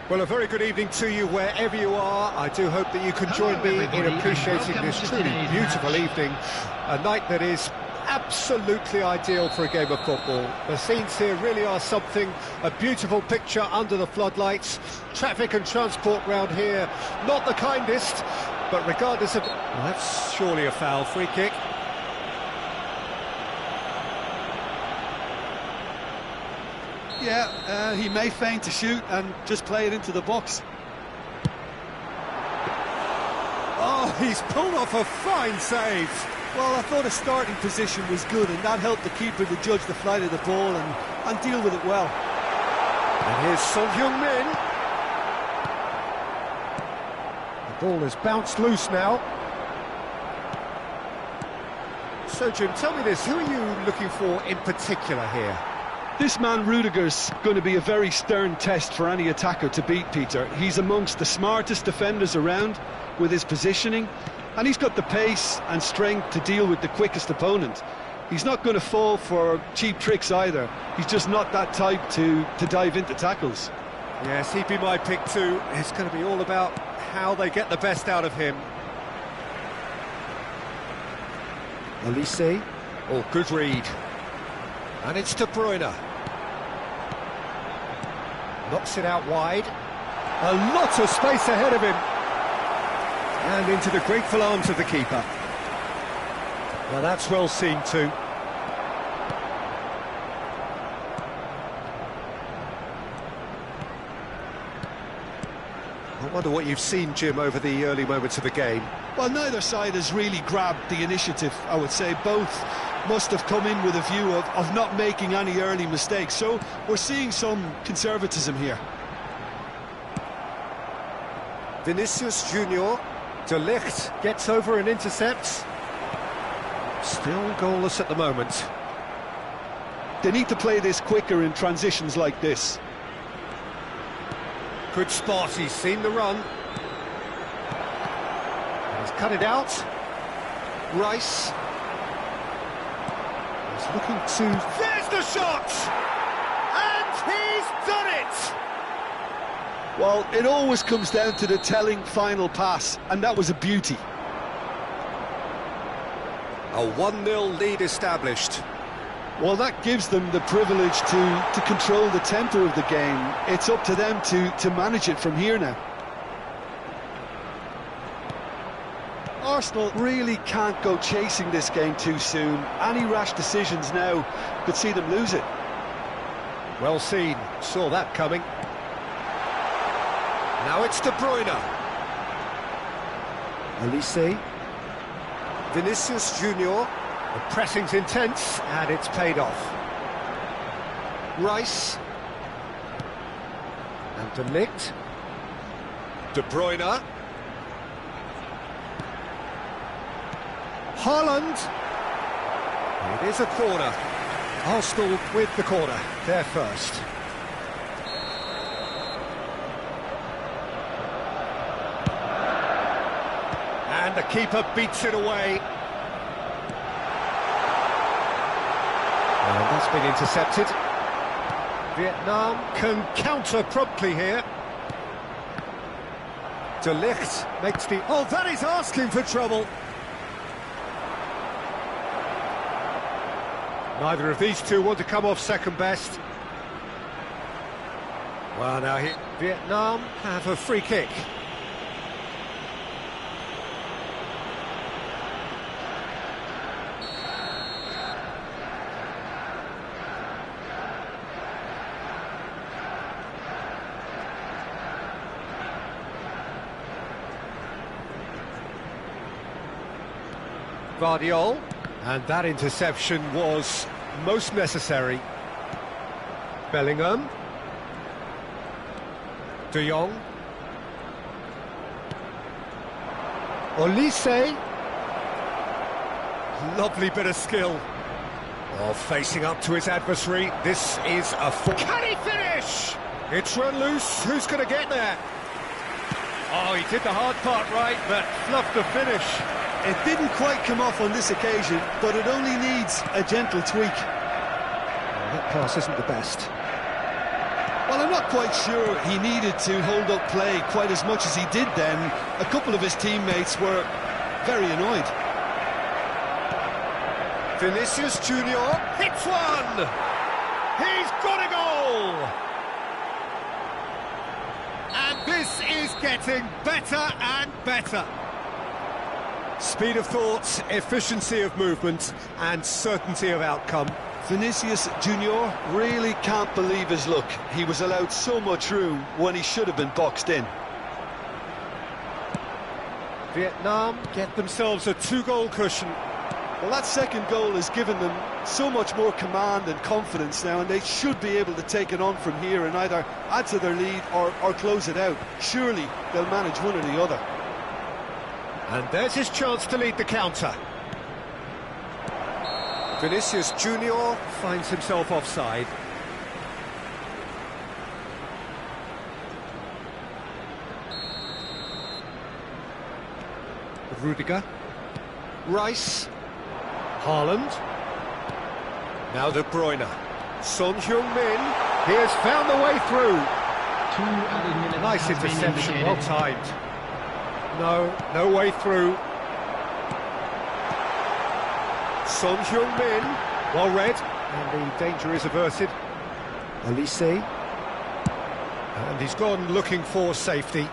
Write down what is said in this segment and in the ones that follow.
Well, a very good evening to you wherever you are. I do hope that you can join me in appreciating this truly beautiful evening, a night that is absolutely ideal for a game of football. The scenes here really are something, a beautiful picture under the floodlights. Traffic and transport round here, not the kindest, but regardless of... Well, that's surely a foul. Free kick. Yeah, he may feign to shoot and just play it into the box. Oh, he's pulled off a fine save. Well, I thought his starting position was good, and that helped the keeper to judge the flight of the ball and deal with it well. And here's Son Heung-min. The ball has bounced loose now. So, Jim, tell me this, who are you looking for in particular here? This man Rudiger's going to be a very stern test for any attacker to beat, Peter. He's amongst the smartest defenders around with his positioning, and he's got the pace and strength to deal with the quickest opponent. He's not going to fall for cheap tricks either. He's just not that type to dive into tackles. Yes, he'd be my pick too. It's going to be all about how they get the best out of him. Olise. Oh, good read. And it's De Bruyne. Knocks it out wide. A lot of space ahead of him. And into the grateful arms of the keeper. Well, that's well seen too. I wonder what you've seen, Jim, over the early moments of the game. Well, neither side has really grabbed the initiative, I would say. Both must have come in with a view of not making any early mistakes. So we're seeing some conservatism here. Vinicius Junior. De Ligt gets over and intercepts. Still goalless at the moment. They need to play this quicker in transitions like this. Good spot, he's seen the run. He's cut it out. Rice. He's looking to... There's the shot! And he's done it! Well, it always comes down to the telling final pass, and that was a beauty. A 1-0 lead established. Well, that gives them the privilege to control the tempo of the game. It's up to them to manage it from here now. Arsenal really can't go chasing this game too soon. Any rash decisions now could see them lose it. Well seen, saw that coming. Now it's De Bruyne. Olise. Vinicius Junior. The pressing's intense, and it's paid off. Rice. And De Ligt. De Bruyne. Haaland. It is a corner. Arsenal with the corner. They're first. And the keeper beats it away. And that's been intercepted. Vietnam can counter promptly here. De Ligt makes the... Oh, that is asking for trouble. Neither of these two want to come off second best. Well, now here, Vietnam have a free kick. Vardiol, and that interception was most necessary. Bellingham. De Jong. Olise. Lovely bit of skill. Oh, facing up to his adversary. This is a... Can he finish? It's run loose. Who's going to get there? Oh, he did the hard part right, but fluffed the finish. It didn't quite come off on this occasion, but it only needs a gentle tweak. Well, that pass isn't the best. Well, Well, I'm not quite sure he needed to hold up play quite as much as he did then. A couple of his teammates were very annoyed. Vinicius Junior hits one! He's got a goal! And this is getting better and better. Speed of thought, efficiency of movement, and certainty of outcome. Vinicius Junior really can't believe his luck. He was allowed so much room when he should have been boxed in. Vietnam get themselves a 2-goal cushion. Well, that second goal has given them so much more command and confidence now, and they should be able to take it on from here and either add to their lead or close it out. Surely they'll manage one or the other. And there's his chance to lead the counter. Vinicius Junior finds himself offside. Rudiger. Rice. Haaland. Now De Bruyne. Son Heung-min. He has found the way through. Nice interception, well timed. No way through. Son Heung-min, well read, and the danger is averted. Elise. And he's gone looking for safety.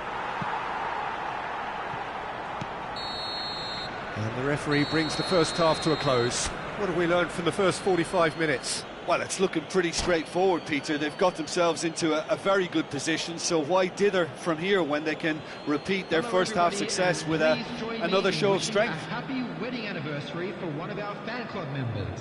And the referee brings the first half to a close. What have we learned from the first 45 minutes? Well, it's looking pretty straightforward, Peter. They've got themselves into a very good position, so why dither from here when they can repeat their first half success with another show of strength? A happy wedding anniversary for one of our fan club members.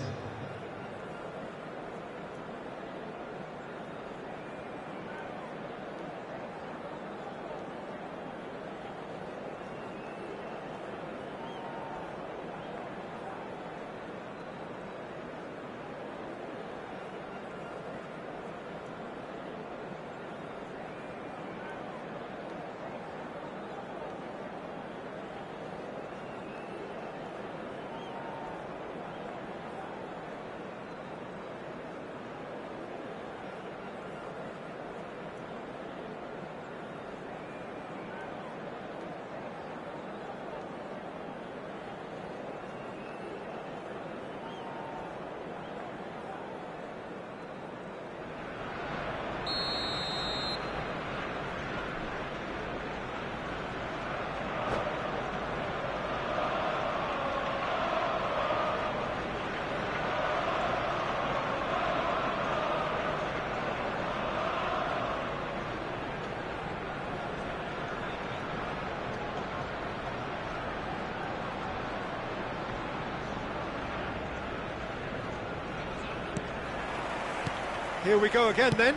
Here we go again then.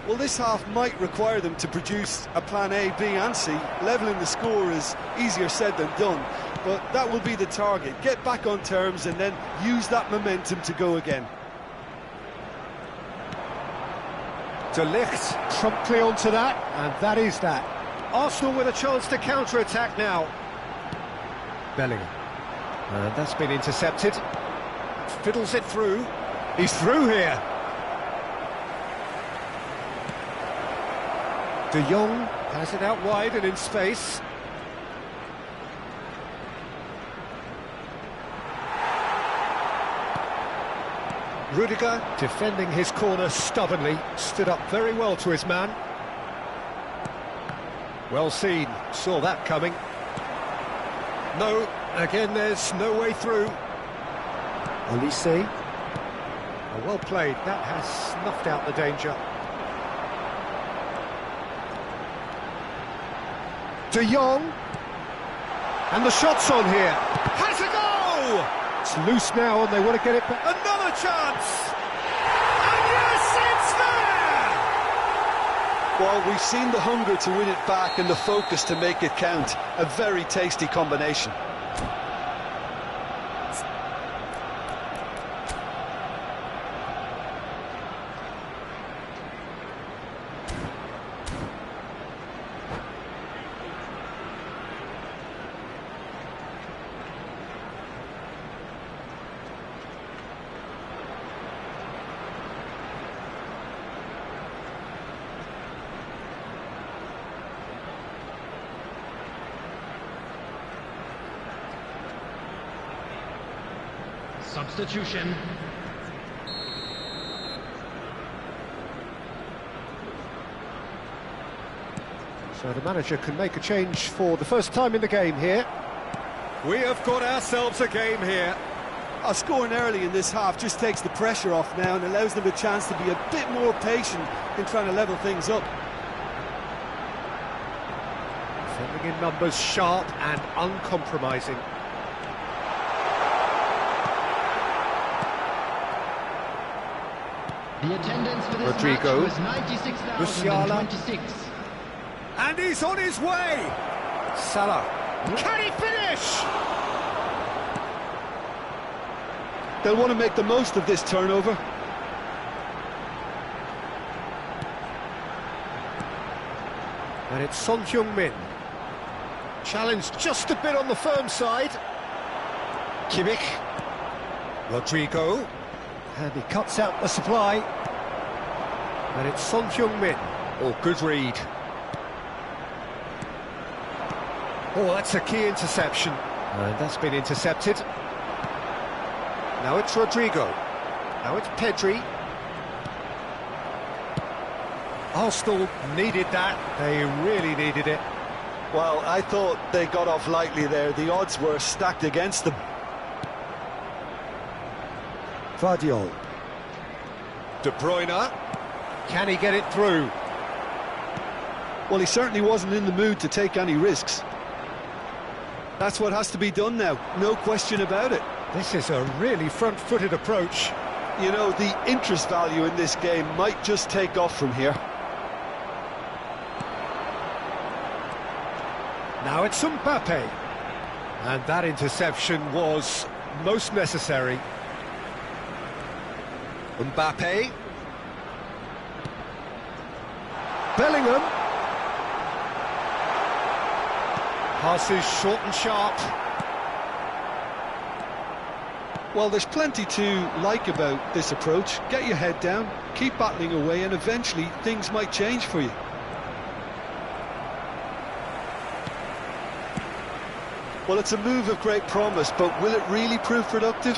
Well, this half might require them to produce a plan A, B and C. Levelling the score is easier said than done, but that will be the target. Get back on terms and then use that momentum to go again. De Ligt promptly onto that, and that is that. Arsenal with a chance to counter-attack now. Bellingham. And that's been intercepted. Fiddles it through. He's through here. De Jong has it out wide and in space. Rudiger, defending his corner stubbornly, stood up very well to his man. Well seen, saw that coming. No, again there's no way through. Elise. Well played, that has snuffed out the danger. De Jong. And the shot's on here. Has a goal! It's loose now and they want to get it back. Another chance! And yes, it's there! Well, we've seen the hunger to win it back and the focus to make it count. A very tasty combination. Substitution. So the manager can make a change for the first time in the game here. We have got ourselves a game here. Scoring early in this half just takes the pressure off now and allows them a chance to be a bit more patient in trying to level things up. Defending in numbers, sharp and uncompromising. The attendance for this Rodrigo. match was 96,026. And he's on his way! Salah. Can he finish? They'll want to make the most of this turnover. And it's Son Heung-min. Challenged just a bit on the firm side. Kimmich. Rodrigo. And he cuts out the supply. And it's Son Heung-min. Oh, good read. Oh, that's a key interception. And that's been intercepted. Now it's Rodrigo. Now it's Pedri. Arsenal needed that. They really needed it. Well, I thought they got off lightly there. The odds were stacked against them. Vardiol. De Bruyne. Can he get it through? Well, he certainly wasn't in the mood to take any risks. That's what has to be done now, no question about it. This is a really front-footed approach. You know, the interest value in this game might just take off from here. Now it's Mbappe. And that interception was most necessary. Mbappe. Bellingham. Passes short and sharp. Well, there's plenty to like about this approach. Get your head down, keep battling away, and eventually things might change for you. Well, it's a move of great promise, but will it really prove productive?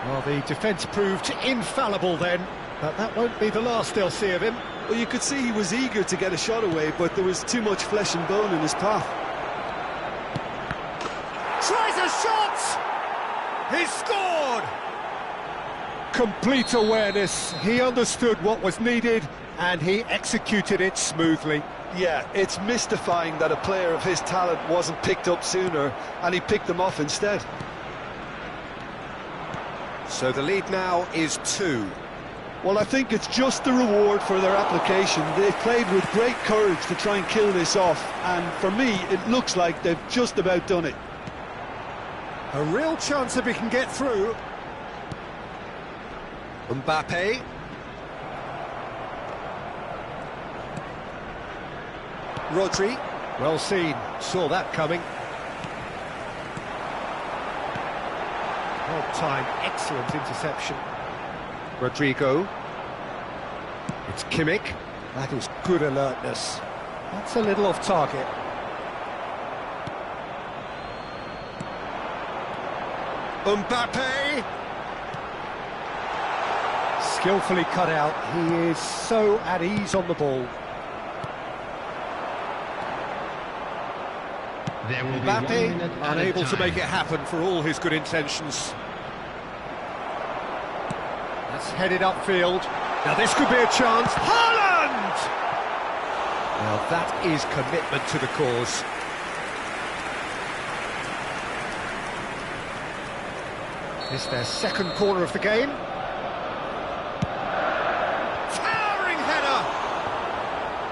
Well, the defence proved infallible then, but that won't be the last they'll see of him. Well, you could see he was eager to get a shot away, but there was too much flesh and bone in his path. Tries a shot! He scored! Complete awareness. He understood what was needed, and he executed it smoothly. Yeah, it's mystifying that a player of his talent wasn't picked up sooner, and he picked them off instead. So the lead now is 2. Well, I think it's just the reward for their application. They've played with great courage to try and kill this off, and for me, it looks like they've just about done it. A real chance if he can get through. Mbappe. Rodri. Well seen. Saw that coming. Well timed. Excellent interception. Rodrigo. It's Kimmich. That is good alertness. That's a little off target. Mbappe! Skillfully cut out. He is so at ease on the ball. There will be 1 Mbappe, minute at a unable to time. make it happen for all his good intentions. That's headed upfield. Now this could be a chance. Haaland! Well, that is commitment to the cause. It's their second corner of the game. Towering header!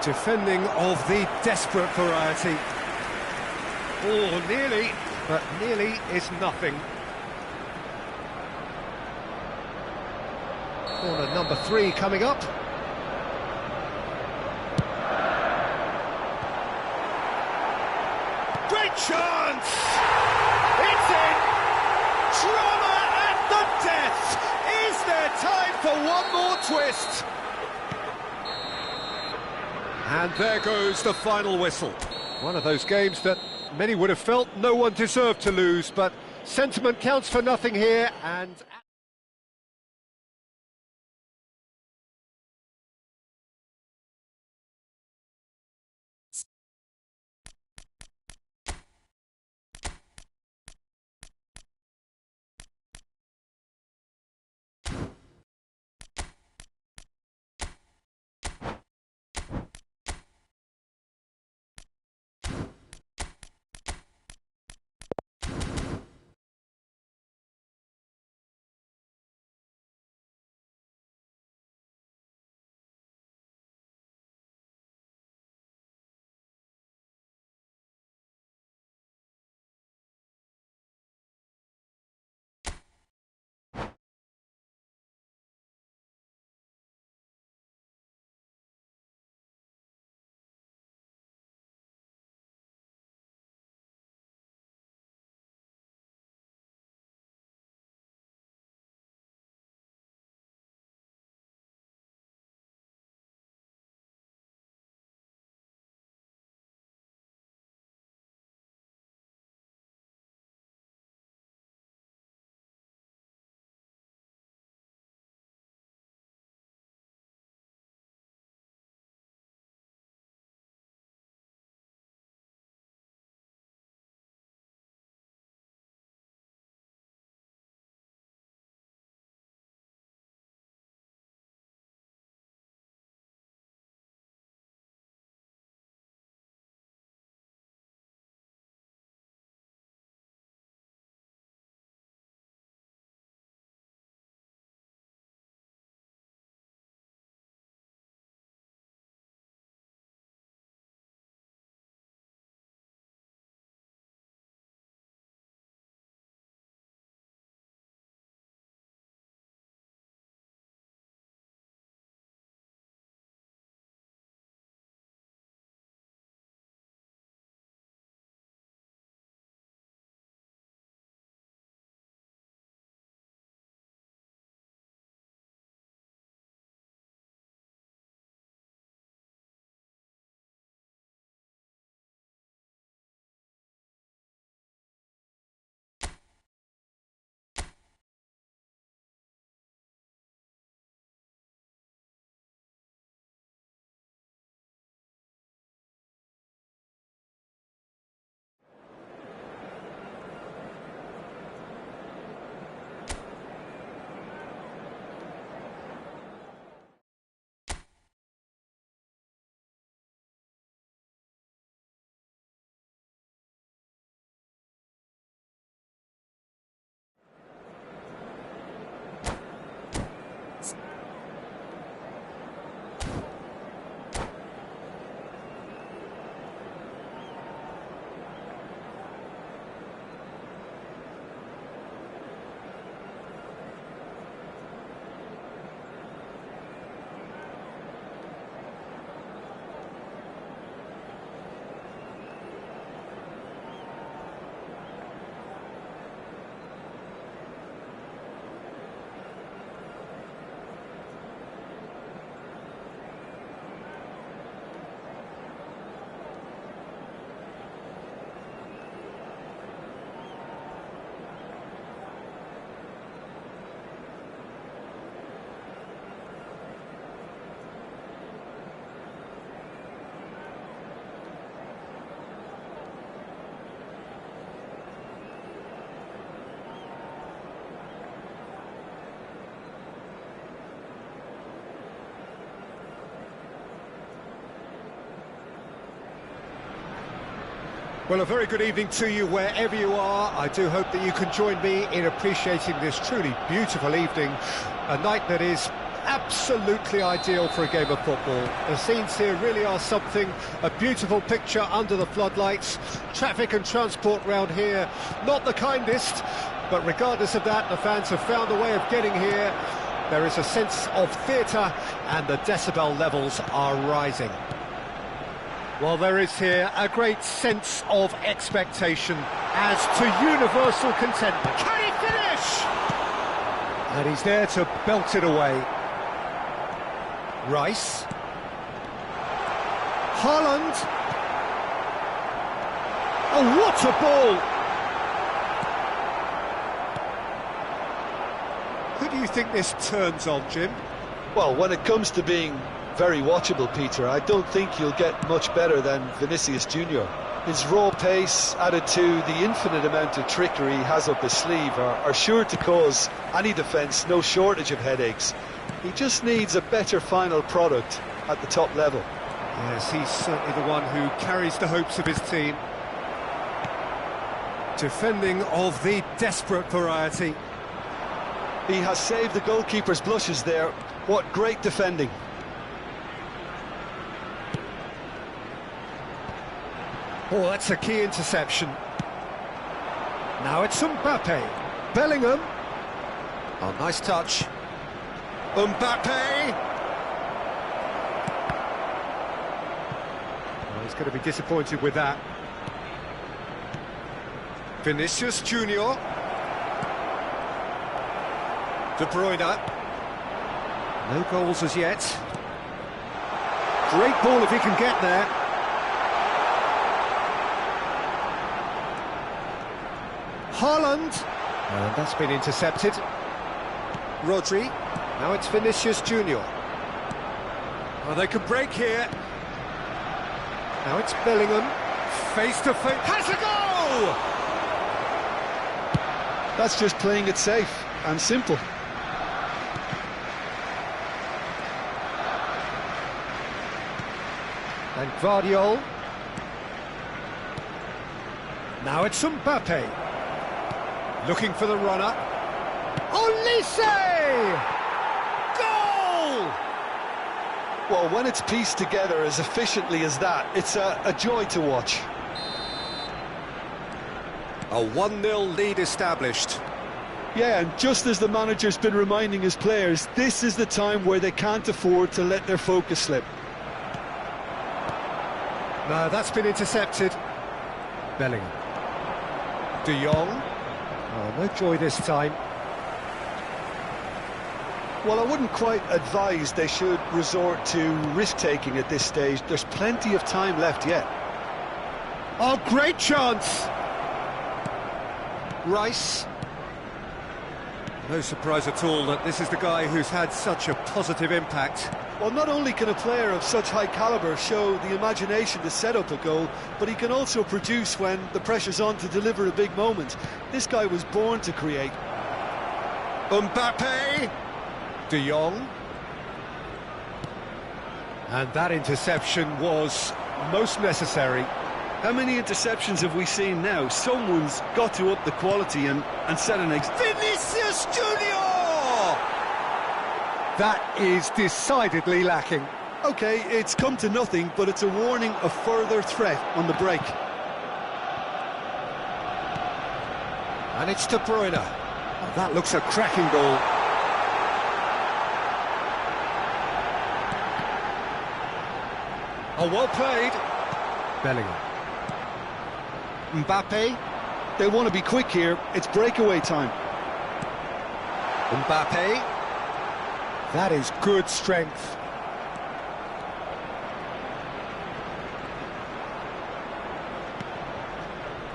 Defending of the desperate variety. Oh, nearly, but nearly is nothing. Corner number 3 coming up. Great chance! It's in! Drama at the death! Is there time for one more twist? And there goes the final whistle. One of those games that many would have felt no one deserved to lose, but Sentiment counts for nothing here, and... Well, a very good evening to you wherever you are. I do hope that you can join me in appreciating this truly beautiful evening, a night that is absolutely ideal for a game of football. The scenes here really are something, a beautiful picture under the floodlights. Traffic and transport round here, not the kindest, but regardless of that, the fans have found a way of getting here. There is a sense of theatre and the decibel levels are rising. Well, there is here a great sense of expectation as to universal contentment. Can he finish? And he's there to belt it away. Rice. Haaland. Oh, what a ball! you think this turns on, Jim? Well, when it comes to being very watchable, Peter, I don't think you'll get much better than Vinicius Junior. His raw pace, added to the infinite amount of trickery he has up his sleeve, are sure to cause any defence no shortage of headaches. He just needs a better final product at the top level. Yes, he's certainly the one who carries the hopes of his team. Defending of the desperate variety. He has saved the goalkeeper's blushes there. What great defending. Oh, that's a key interception. Now it's Mbappe. Bellingham. Oh, nice touch. Mbappe. Oh, he's going to be disappointed with that. Vinicius Junior. De Bruyne. No goals as yet. Great ball if he can get there. Haaland. And that's been intercepted. Rodri. Now it's Vinicius Junior. Oh, they can break here. Now it's Bellingham. Face to face. Has a goal! That's just playing it safe and simple. And Guardiola. Now it's Mbappe. Looking for the runner. Olise! Goal! Well, when it's pieced together as efficiently as that, it's a joy to watch. A 1-0 lead established. Yeah, and just as the manager's been reminding his players, this is the time where they can't afford to let their focus slip. No, that's been intercepted. Bellingham. De Jong. Oh, no joy this time. Well, I wouldn't quite advise they should resort to risk-taking at this stage. There's plenty of time left yet. Oh, great chance! Rice. No surprise at all that this is the guy who's had such a positive impact. Well, not only can a player of such high calibre show the imagination to set up a goal, but he can also produce when the pressure's on to deliver a big moment. This guy was born to create. Mbappe! De Jong. And that interception was most necessary. How many interceptions have we seen now? Someone's got to up the quality and set an example. Vinicius Junior! That is decidedly lacking. OK, it's come to nothing, but it's a warning of further threat on the break. And it's De Bruyne. Oh, that looks a cracking goal. Oh, well played. Bellingham. Mbappe. They want to be quick here. It's breakaway time. Mbappe. That is good strength.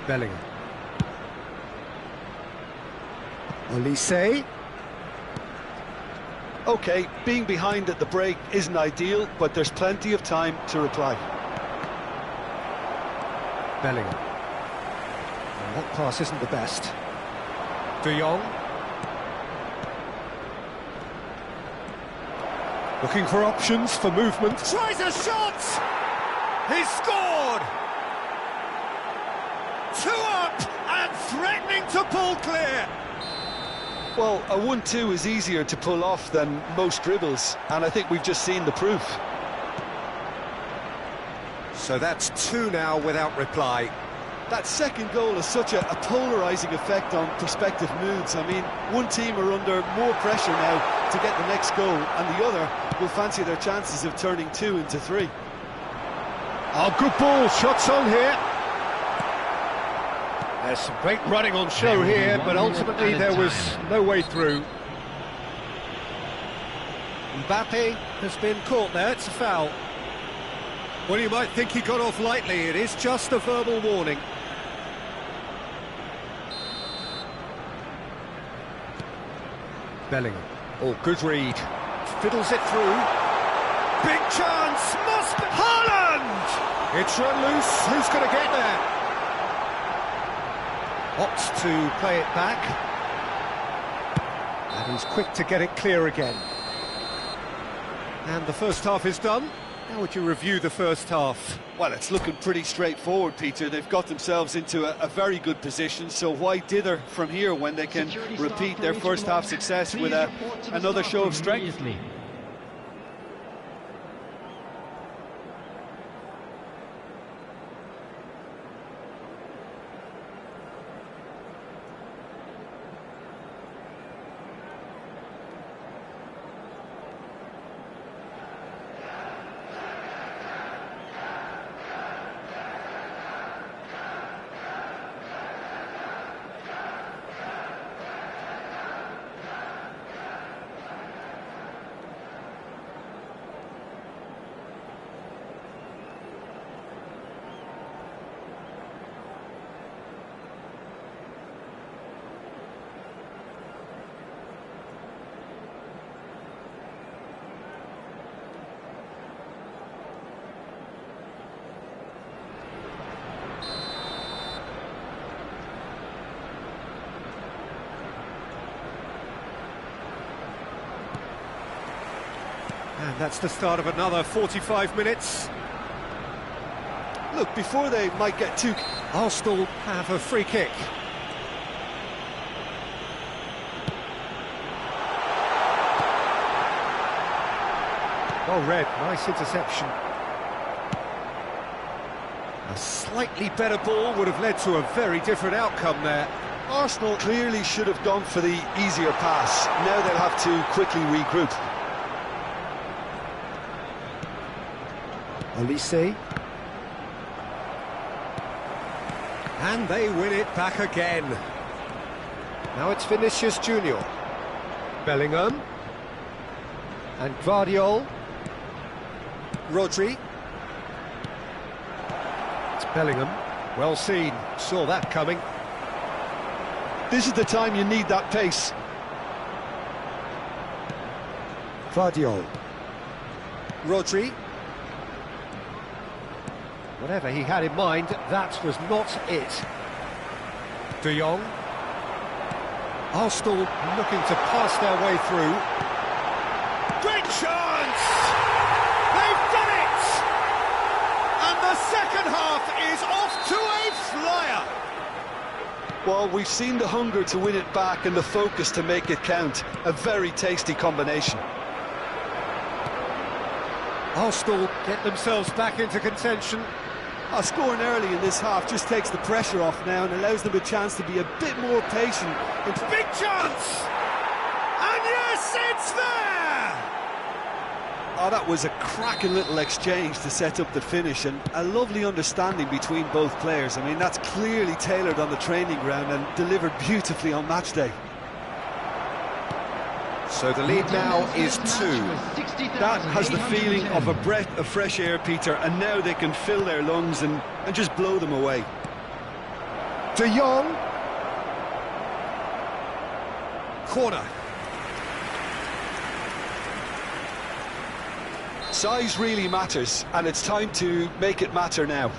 Bellingham. Olise. OK, being behind at the break isn't ideal, but there's plenty of time to reply. Bellingham. Well, that pass isn't the best. De Jong. Looking for options for movement. Tries a shot! He's scored! 2 up and threatening to pull clear. Well, a 1-2 is easier to pull off than most dribbles, and I think we've just seen the proof. So that's 2 now without reply. That second goal has such a polarising effect on prospective moods. I mean, one team are under more pressure now to get the next goal, and the other will fancy their chances of turning 2 into 3. Oh, good ball, shots on here. There's some great running on show here, but ultimately there was no way through. Mbappe has been caught there, it's a foul. Well, you might think he got off lightly, it is just a verbal warning. Bellingham. Oh, good read. Fiddles it through. Big chance! Must be Haaland! It's run loose. Who's going to get there? Opts to play it back. And he's quick to get it clear again. And the first half is done. How would you review the first half? Well, it's looking pretty straightforward, Peter. They've got themselves into a very good position, so why dither from here when they can repeat their first half success with another show of strength? And that's the start of another 45 minutes. Look, before they might get too... Arsenal have a free kick. Well read, nice interception. A slightly better ball would have led to a very different outcome there. Arsenal clearly should have gone for the easier pass. Now they'll have to quickly regroup. Olise. And they win it back again. Now it's Vinicius Junior. Bellingham. And Guardiol. Rodri. It's Bellingham. Well seen. Saw that coming. This is the time you need that pace. Guardiol. Rodri. Whatever he had in mind, that was not it. De Jong. Arsenal looking to pass their way through. Great chance! They've done it! And the second half is off to a flyer! Well, we've seen the hunger to win it back and the focus to make it count. A very tasty combination. Arsenal get themselves back into contention. Scoring early in this half just takes the pressure off now and allows them a chance to be a bit more patient. It's big chance! And yes, it's there! Oh, that was a cracking little exchange to set up the finish, and a lovely understanding between both players. I mean, that's clearly tailored on the training ground and delivered beautifully on match day. So the lead now is 2. That has the feeling of a breath of fresh air, Peter, and now they can fill their lungs and just blow them away. De Jong. Corner. Size really matters, and it's time to make it matter now.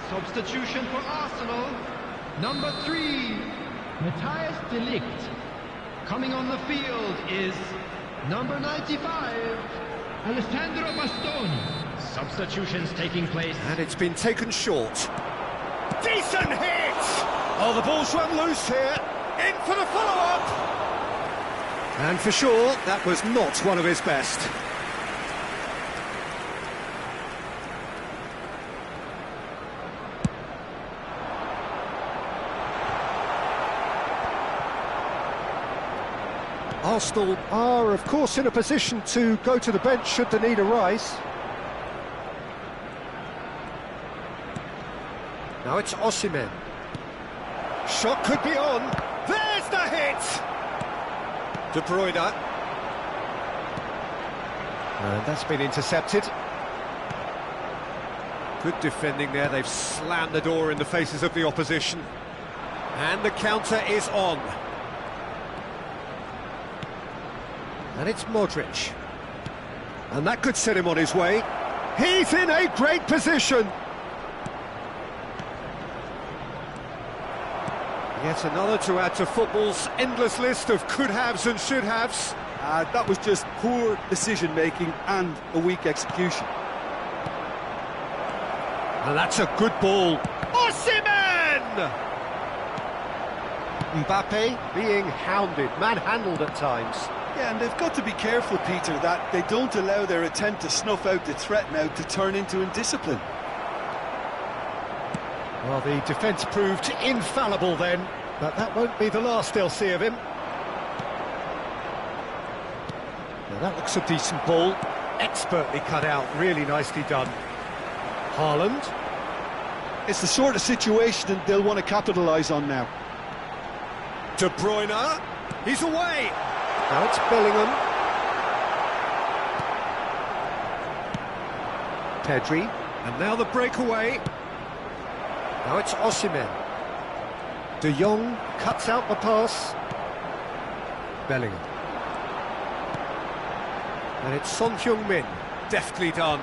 Substitution for Arsenal, number 3, Matthijs de Ligt. Coming on the field is number 95, Alessandro Bastoni. Substitutions taking place. And it's been taken short. Decent hit! Oh, the ball's run loose here. In for the follow-up. And for sure, that was not one of his best. Arsenal are, of course, in a position to go to the bench should the need arise. Now it's Osimhen. Shot could be on. There's the hit! De Bruyne. And that's been intercepted. Good defending there. They've slammed the door in the faces of the opposition. And the counter is on. And it's Modric. And that could set him on his way. He's in a great position. Yet another to add to football's endless list of could-haves and should-haves. That was just poor decision-making and a weak execution. And that's a good ball. Osimhen! Mbappe being hounded, manhandled at times. Yeah, and they've got to be careful, Peter, that they don't allow their attempt to snuff out the threat now to turn into indiscipline. Well, the defence proved infallible then, but that won't be the last they'll see of him. Now that looks a decent ball, expertly cut out, really nicely done. Haaland. It's the sort of situation that they'll want to capitalise on now. De Bruyne, he's away. Now it's Bellingham. Pedri, and now the breakaway. Now it's Osimhen. De Jong cuts out the pass. Bellingham. And it's Son Heung-min, deftly done.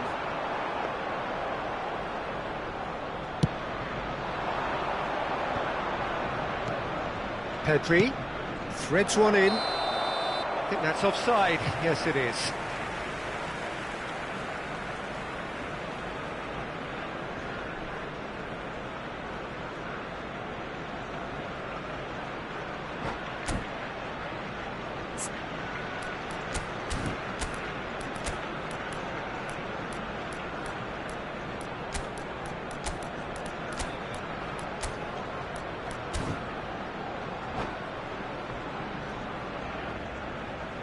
Pedri threads one in. I think that's offside. Yes, it is.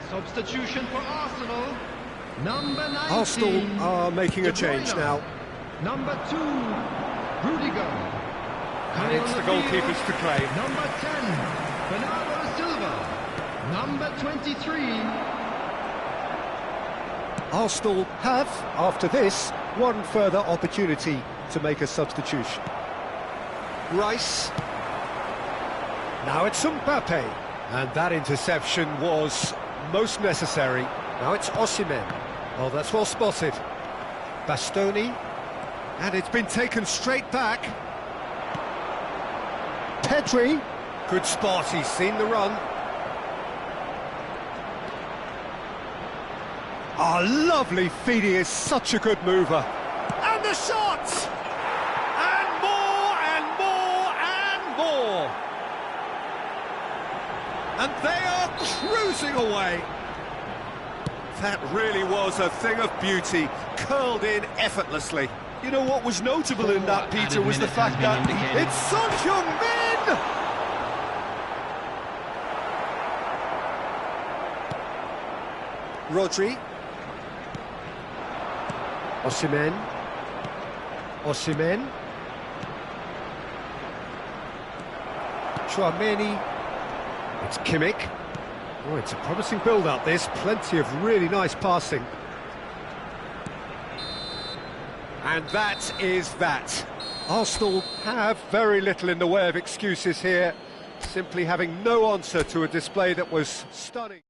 Substitution for Arsenal. Number 19. Arsenal are making a change now. Number 2, Rudiger. And it's the goalkeepers to claim. Number 10, Bernardo Silva. Number 23. Arsenal have, after this, one further opportunity to make a substitution. Rice. Now it's Mbappe. And that interception was most necessary. Now it's Osimhen. Oh, that's well spotted. Bastoni. And it's been taken straight back. Pedri. Good spot, he's seen the run. Oh, lovely feed, he is such a good mover. And the shot! And more, and more, and more! And they are cruising away. That really was a thing of beauty, curled in effortlessly. You know what was notable in that, Peter, was the fact that It's Son Heung-min! Rodri. Osimhen. Osimhen. Chouameni. It's Kimmich. Oh, it's a promising build-up, this. Plenty of really nice passing. And that is that. Arsenal have very little in the way of excuses here, simply having no answer to a display that was stunning.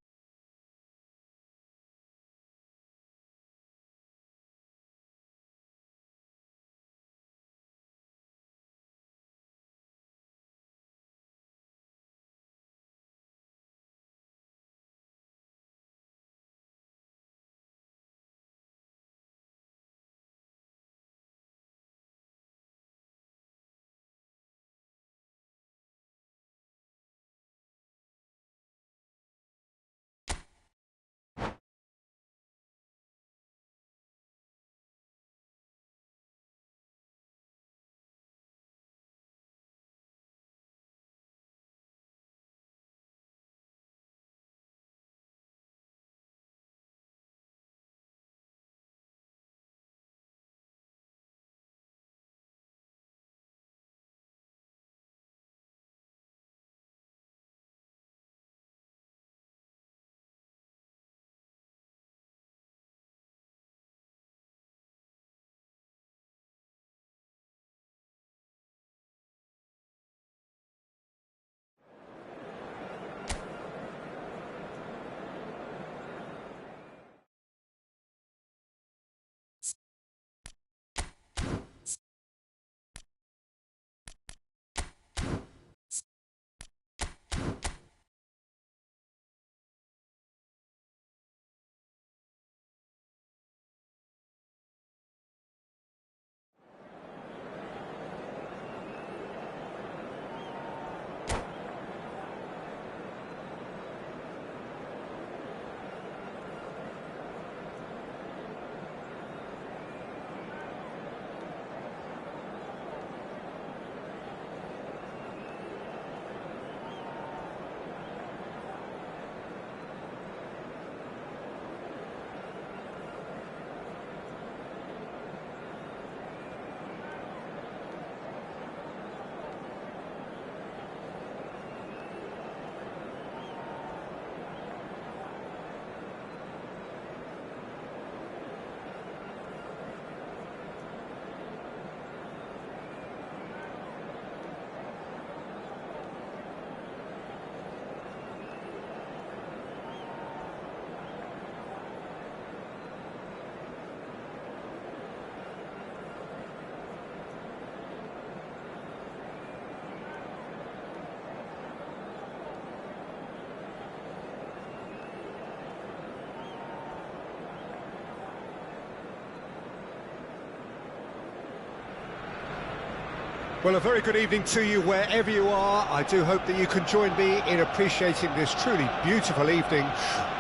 Well, a very good evening to you wherever you are. I do hope that you can join me in appreciating this truly beautiful evening,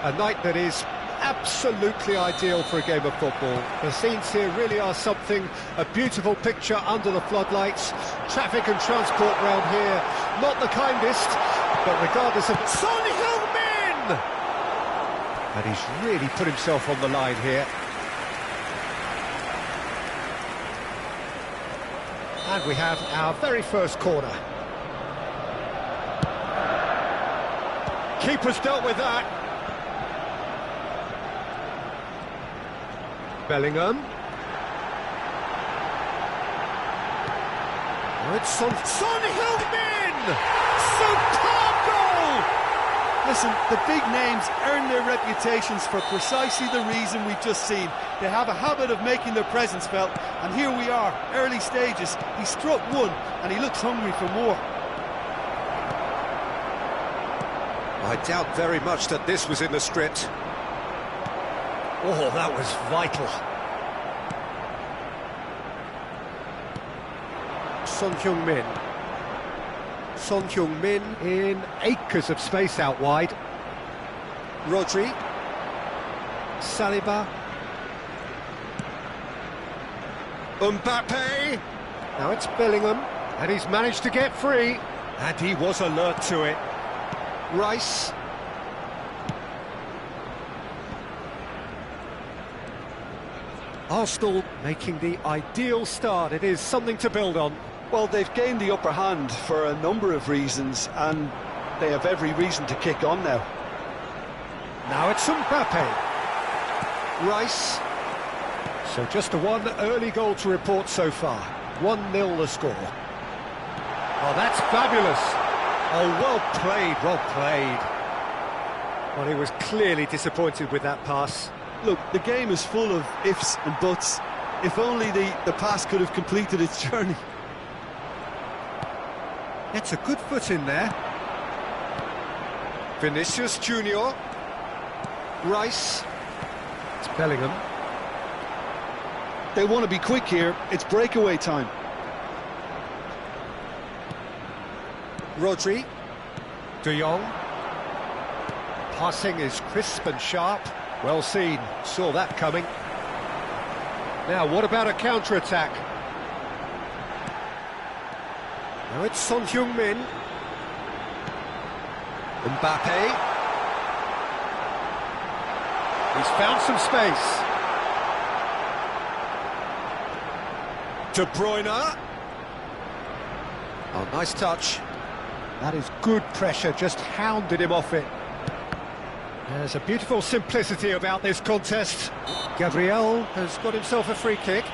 a night that is absolutely ideal for a game of football. The scenes here really are something, a beautiful picture under the floodlights. Traffic and transport round here, not the kindest, but regardless of... Son Heung-min! And he's really put himself on the line here. And we have our very first corner. Keeper's dealt with that. Bellingham. Oh, it's Son Heung-min! Superb goal! Listen, the big names earn their reputations for precisely the reason we've just seen. They have a habit of making their presence felt, and here we are, early stages. He struck one, and he looks hungry for more. I doubt very much that this was in the script. Oh, that was vital. Son Heung-min. Son Heung-min in acres of space out wide. Rodri. Saliba. Mbappe. Now it's Bellingham, and he's managed to get free. And he was alert to it. Rice. Arsenal making the ideal start. It is something to build on. Well, they've gained the upper hand for a number of reasons, and they have every reason to kick on now. Now it's Mbappe. Rice. So just a one early goal to report so far. 1-0 the score. Oh, that's fabulous. Oh, well played, well played. Well, he was clearly disappointed with that pass. Look, the game is full of ifs and buts. If only the pass could have completed its journey. It's a good foot in there. Vinicius Junior. Rice. It's Bellingham. They want to be quick here. It's breakaway time. Rodri. De Jong. Passing is crisp and sharp. Well seen. Saw that coming. Now, what about a counter-attack? Now it's Son Heung-min. Mbappe. He's found some space. De Bruyne. Oh, nice touch. That is good pressure, just hounded him off it. There's a beautiful simplicity about this contest. Gabriel has got himself a free kick.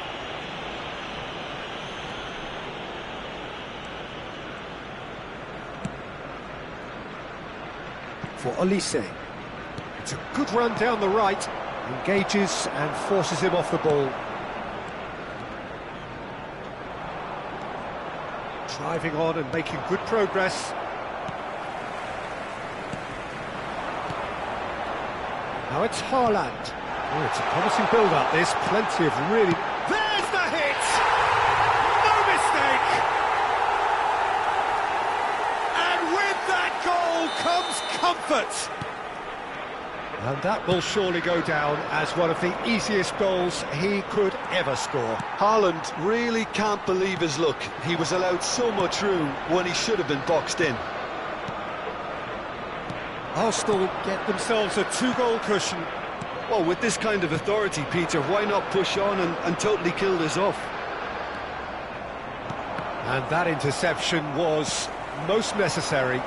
For Olise. It's a good run down the right. Engages and forces him off the ball. Driving on and making good progress. Now it's Haaland. Oh, it's a promising build-up, this. Plenty of really... There's the hit! No mistake! And with that goal comes comfort! And that will surely go down as one of the easiest goals he could ever score. Haaland really can't believe his luck. He was allowed so much room when he should have been boxed in. Arsenal get themselves a two-goal cushion. Well, with this kind of authority, Peter, why not push on and totally kill this off? And that interception was most necessary.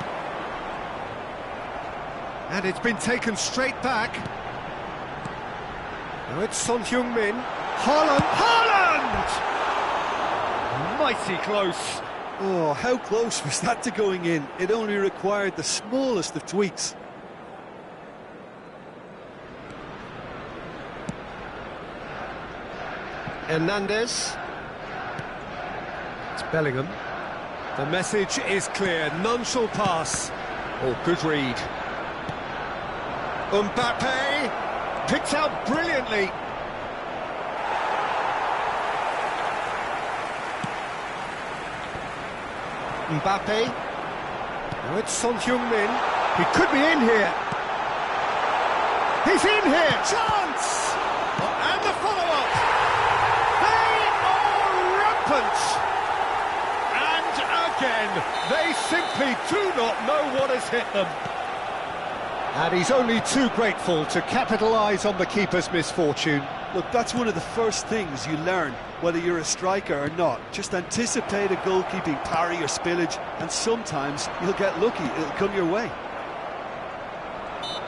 And it's been taken straight back. Now it's Son Heung-min. Haaland! Haaland! Mighty close. Oh, how close was that to going in? It only required the smallest of tweaks. Hernandez. It's Bellingham. The message is clear. None shall pass. Oh, good read. Mbappe. Picked out brilliantly. Mbappe. Now it's Son Heung-min. He could be in here. He's in here. Chance! And the follow-up. They are rampant. And again, they simply do not know what has hit them. And he's only too grateful to capitalise on the keeper's misfortune. Look, that's one of the first things you learn, whether you're a striker or not. Just anticipate a goalkeeping parry or spillage, and sometimes you'll get lucky, it'll come your way.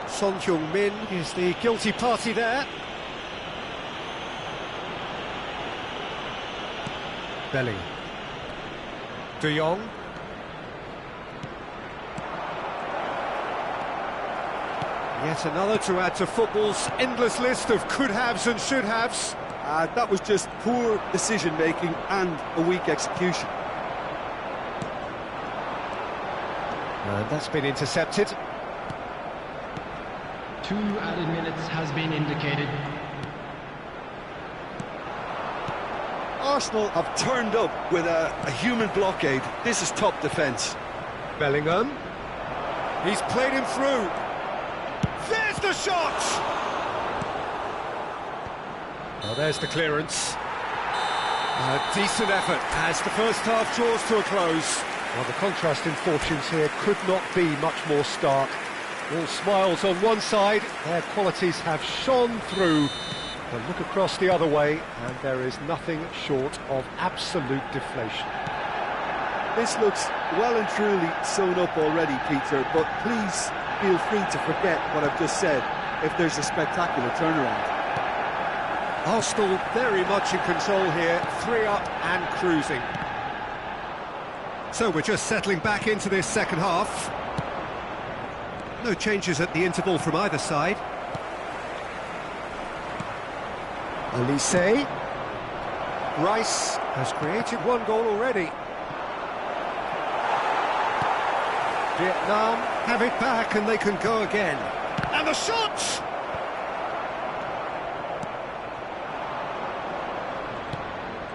Son Heung-min is the guilty party there. Bellingham. De Jong. Yet another to add to football's endless list of could-haves and should-haves. That was just poor decision-making and a weak execution. And that's been intercepted. 2 added minutes has been indicated. Arsenal have turned up with a human blockade. This is top defence. Bellingham. He's played him through. There's the shot! Well, there's the clearance. A decent effort as the first half draws to a close. Well, the contrast in fortunes here could not be much more stark. All smiles on one side, their qualities have shone through. But look across the other way, and there is nothing short of absolute deflation. This looks well and truly sewn up already, Peter, but please feel free to forget what I've just said if there's a spectacular turnaround. Arsenal very much in control here, 3 up and cruising. So we're just settling back into this second half. No changes at the interval from either side. Olise. Rice has created 1 goal already. Vietnam have it back and they can go again. And the shot!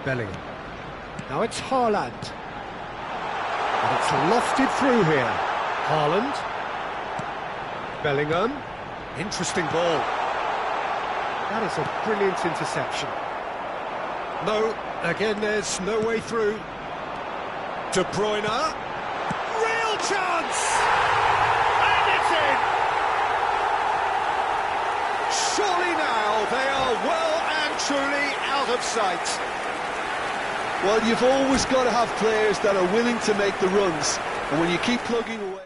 Bellingham. Now it's Haaland. And it's lofted through here. Haaland. Bellingham. Interesting ball. That is a brilliant interception. No, again there's no way through. De Bruyne. Real chance! And it's in! Surely now they are well and truly out of sight. Well, you've always got to have players that are willing to make the runs, and when you keep plugging away...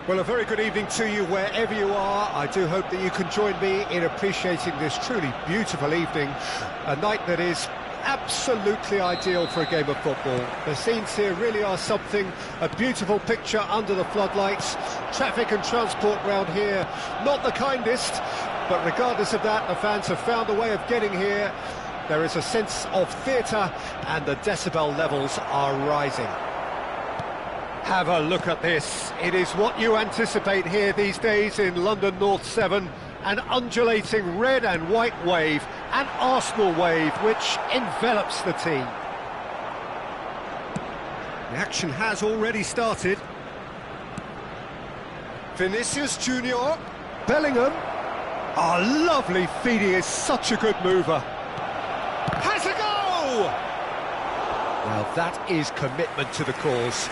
Well, a very good evening to you wherever you are. I do hope that you can join me in appreciating this truly beautiful evening, a night that is absolutely ideal for a game of football. The scenes here really are something, a beautiful picture under the floodlights. Traffic and transport round here, not the kindest, but regardless of that, the fans have found a way of getting here. There is a sense of theatre and the decibel levels are rising. Have a look at this. It is what you anticipate here these days in London North 7. An undulating red and white wave, an Arsenal wave which envelops the team. The action has already started. Vinicius Junior, Bellingham. Oh, lovely feed, he is such a good mover. Has a goal! Well, that is commitment to the cause.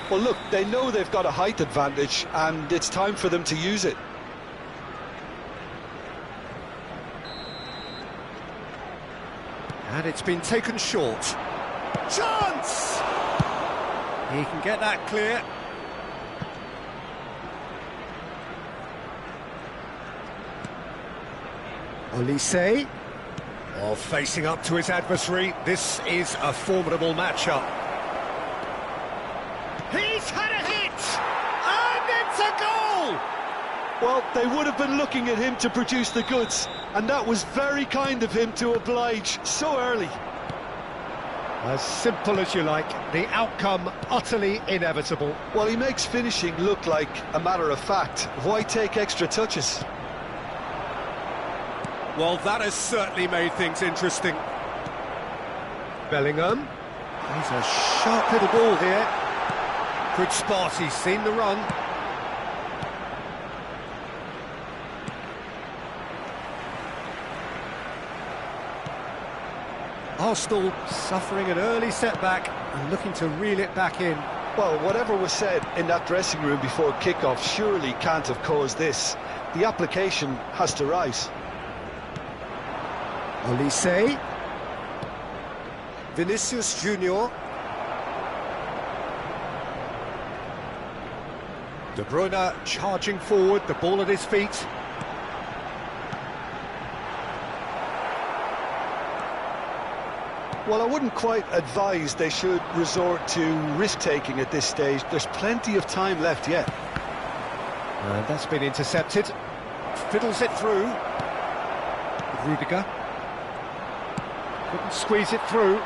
Well, look, they know they've got a height advantage, and it's time for them to use it. And it's been taken short. Chance! He can get that clear. Olise. Oh, facing up to his adversary. This is a formidable matchup. He's had a hit! And it's a goal! Well, they would have been looking at him to produce the goods, and that was very kind of him to oblige so early. As simple as you like, the outcome utterly inevitable. Well, he makes finishing look like a matter of fact. Why take extra touches? Well, that has certainly made things interesting. Bellingham. He's a sharp little ball here. Good spot, he's seen the run. Arsenal suffering an early setback and looking to reel it back in. Well, whatever was said in that dressing room before kick-off surely can't have caused this. The application has to rise. Olise. Vinicius Junior. De Bruyne charging forward, the ball at his feet. Well, I wouldn't quite advise they should resort to risk-taking at this stage. There's plenty of time left yet. And that's been intercepted. Fiddles it through. Rudiger. Couldn't squeeze it through.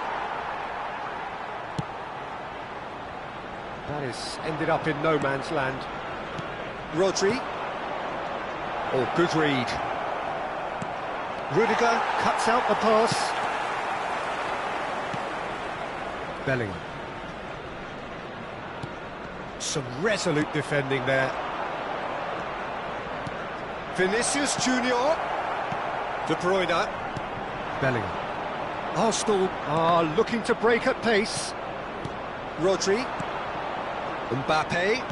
That has ended up in no man's land. Rodri. Oh, good read. Rudiger cuts out the pass. Bellingham. Some resolute defending there. Vinicius Junior. De Bruyne. Bellingham. Arsenal are looking to break at pace. Rodri. Mbappe.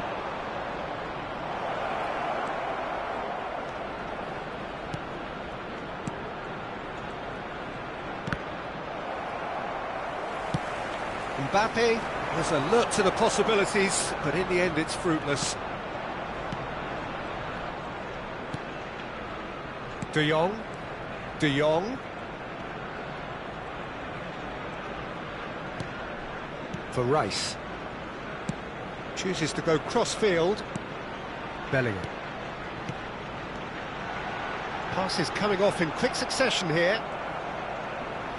Mbappe was alert to the possibilities, but in the end it's fruitless. De Jong. De Jong. For Rice. Chooses to go cross-field. Bellingham. Passes coming off in quick succession here.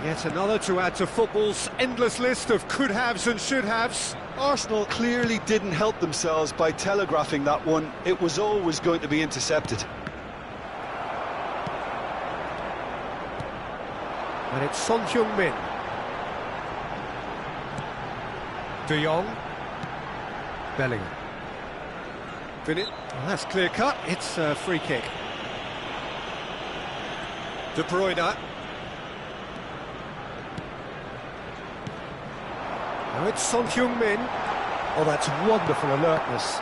Yet another to add to football's endless list of could-haves and should-haves. Arsenal clearly didn't help themselves by telegraphing that one. It was always going to be intercepted. And it's Son Heung-min. De Jong. Bellingham. Well, that's clear cut. It's a free kick. De Bruyne. Now it's Son Heung-min. Oh, that's wonderful alertness.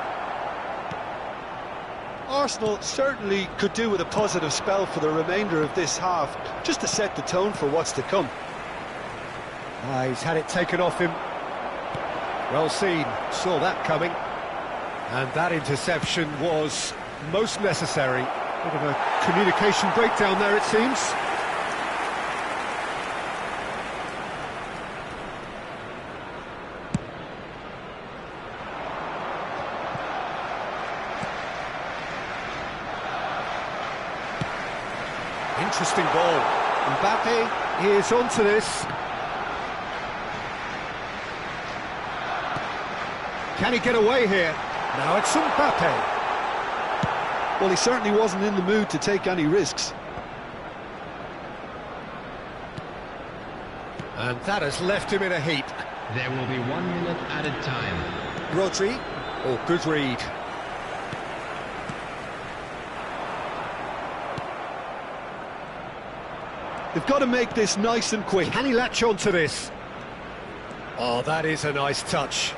Arsenal certainly could do with a positive spell for the remainder of this half, just to set the tone for what's to come. He's had it taken off him. Well seen, saw that coming. And that interception was most necessary. Bit of a communication breakdown there, it seems. Interesting ball. Mbappe is onto this. Can he get away here? Now it's Mbappe. Well, he certainly wasn't in the mood to take any risks. And that has left him in a heap. There will be 1 minute added time. Rodri. Oh, good read. They've got to make this nice and quick. Can he latch on to this? Oh, that is a nice touch.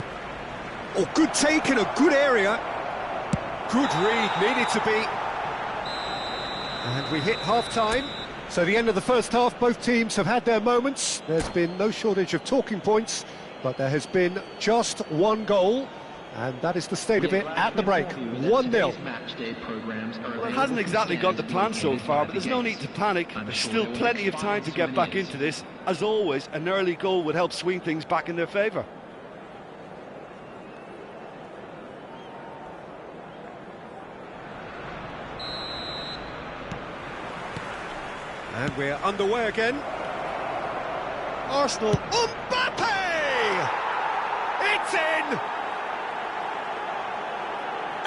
Oh, good take in a good area. Good read, needed to be. And we hit half-time. So the end of the first half, both teams have had their moments. There's been no shortage of talking points, but there has been just one goal. And that is the state of it at the break. 1-0. Well, it hasn't exactly gone to plan so far, but there's no need to panic. There's still plenty of time to get back into this. As always, an early goal would help swing things back in their favour. And we're underway again. Arsenal. Mbappe! It's in!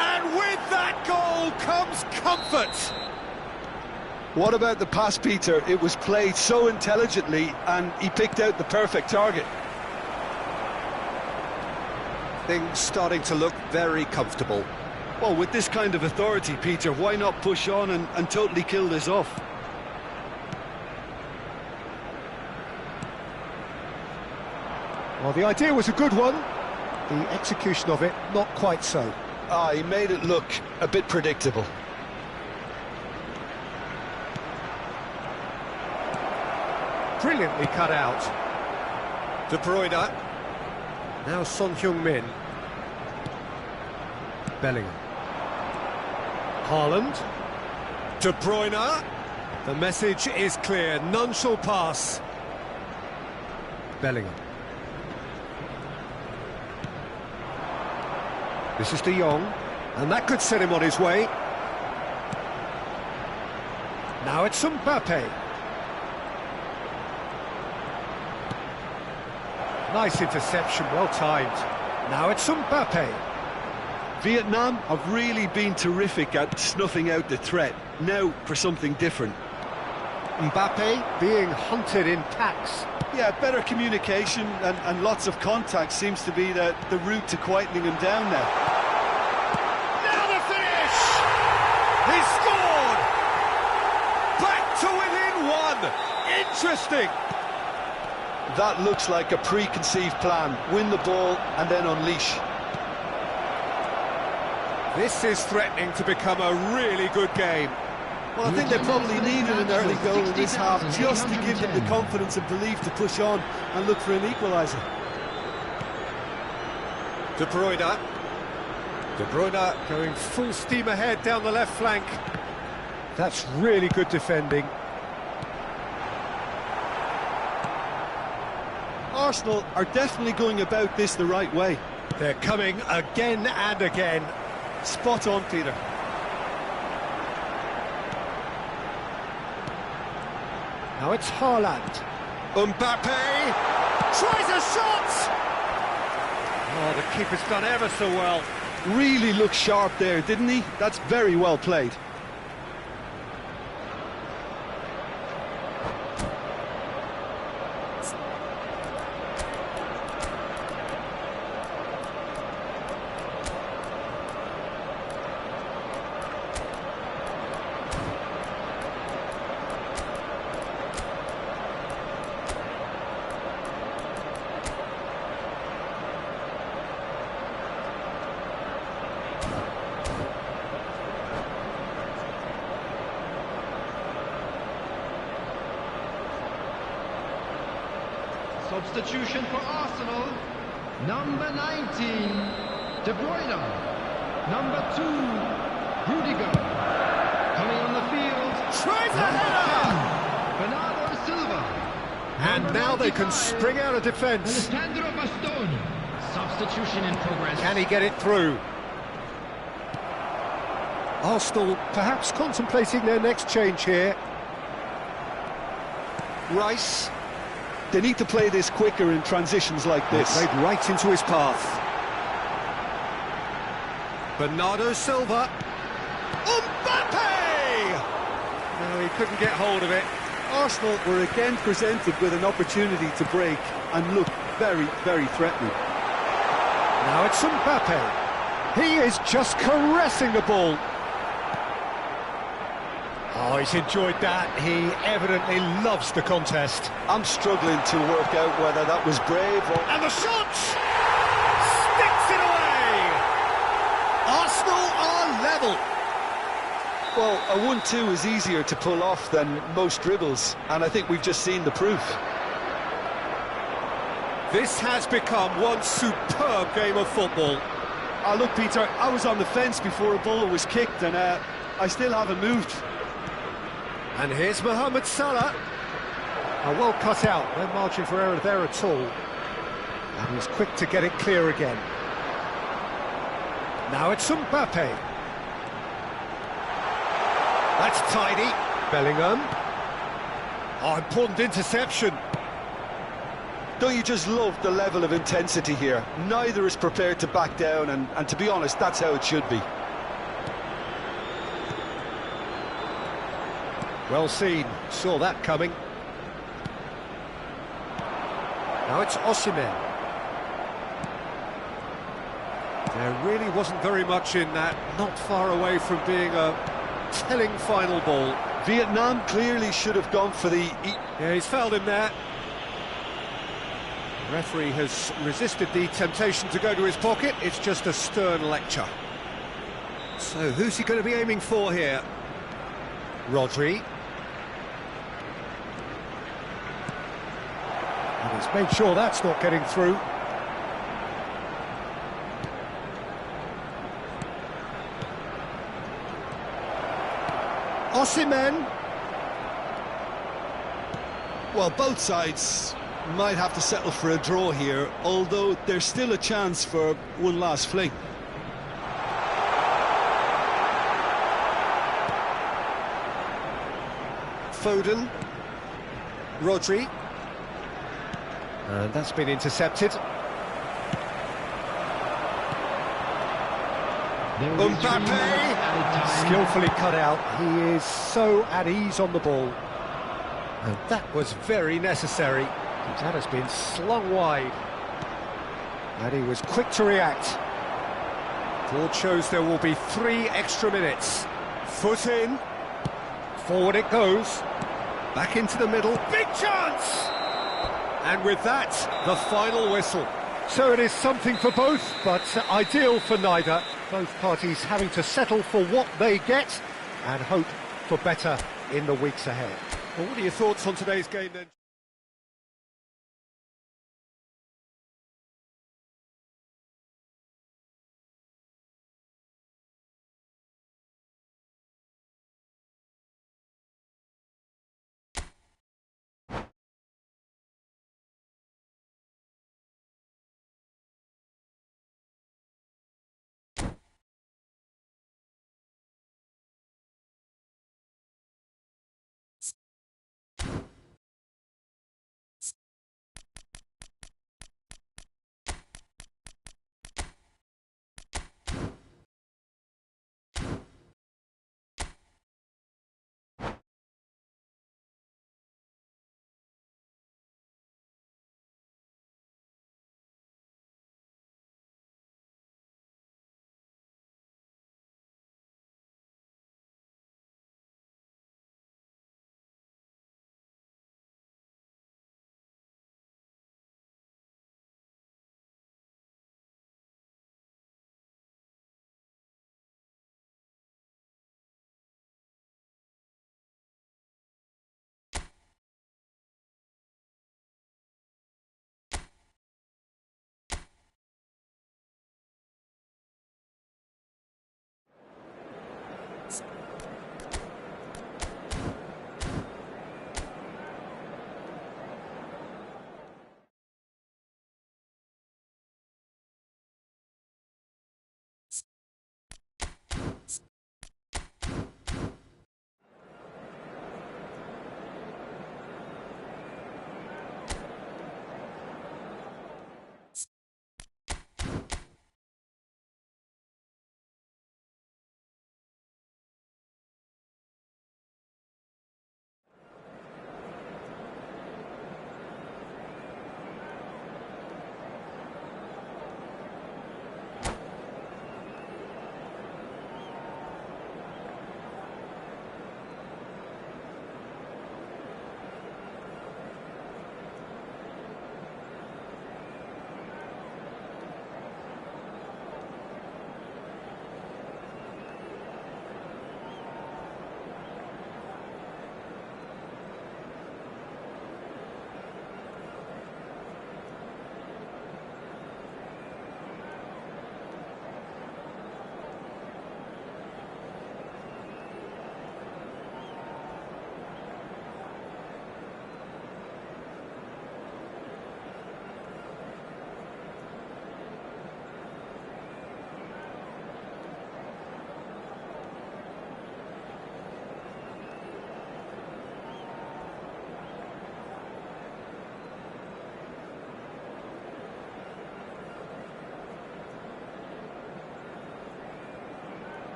And with that goal comes comfort. What about the pass, Peter? It was played so intelligently and he picked out the perfect target. Things starting to look very comfortable. Well, with this kind of authority, Peter, why not push on and totally kill this off? Well, the idea was a good one. The execution of it, not quite so. Ah, he made it look a bit predictable. Brilliantly cut out. De Bruyne. Now Son Heung-min. Bellingham. Haaland. De Bruyne. The message is clear. None shall pass. Bellingham. This is De Jong, and that could set him on his way. Now it's Mbappe. Nice interception, well timed. Now it's Mbappe. Vietnam have really been terrific at snuffing out the threat. Now for something different. Mbappe being hunted in packs. Yeah, better communication and lots of contact seems to be the route to quietening him down now. Now the finish! He scored! Back to within one! Interesting! That looks like a preconceived plan. Win the ball and then unleash. This is threatening to become a really good game. Well, I think they probably needed an early goal in this half just to give them the confidence and belief to push on and look for an equaliser. De Bruyne. De Bruyne going full steam ahead down the left flank. That's really good defending. Arsenal are definitely going about this the right way. They're coming again and again. Spot on, Peter. Now it's Haaland. Mbappe tries a shot! Oh, the keeper's done ever so well. Really looked sharp there, didn't he? That's very well played. Substitution for Arsenal. Number 19, De Bruyne. Number 2, Rudiger. Coming on the field, Tries a header! Bernardo Silva. And Number now they can 95, spring out of defence. Alessandro Bastoni. Substitution in progress. Can he get it through? Arsenal perhaps contemplating their next change here. Rice. They need to play this quicker in transitions like this. Played right into his path. Bernardo Silva. Mbappe! No, he couldn't get hold of it. Arsenal were again presented with an opportunity to break and look very, very threatening. Now it's Mbappe. He is just caressing the ball. Oh, he's enjoyed that. He evidently loves the contest. I'm struggling to work out whether that was brave or... And the shot! Sticks it away! Arsenal are level. Well, a 1-2 is easier to pull off than most dribbles, and I think we've just seen the proof. This has become one superb game of football. Oh, look, Peter, I was on the fence before a ball was kicked, and I still haven't moved. And here's Mohamed Salah. Well cut out, no margin for error there at all. And he's quick to get it clear again. Now it's Mbappe. That's tidy. Bellingham. Oh, important interception. Don't you just love the level of intensity here? Neither is prepared to back down, and to be honest, that's how it should be. Well seen, saw that coming. Now it's Osimhen. There really wasn't very much in that, not far away from being a telling final ball. Vietnam clearly should have gone for the... Yeah, he's fouled him there. The referee has resisted the temptation to go to his pocket. It's just a stern lecture. So who's he going to be aiming for here? Rodri. And he's made sure that's not getting through. Osimhen. Well, both sides might have to settle for a draw here, although there's still a chance for one last fling. Foden. Rodri. And that's been intercepted. Mbappe! Skillfully cut out. He is so at ease on the ball. And that was very necessary. That has been slung wide. And he was quick to react. Board shows there will be 3 extra minutes. Foot in. Forward it goes. Back into the middle. Big chance! And with that, the final whistle. So it is something for both, but ideal for neither. Both parties having to settle for what they get and hope for better in the weeks ahead. Well, what are your thoughts on today's game then?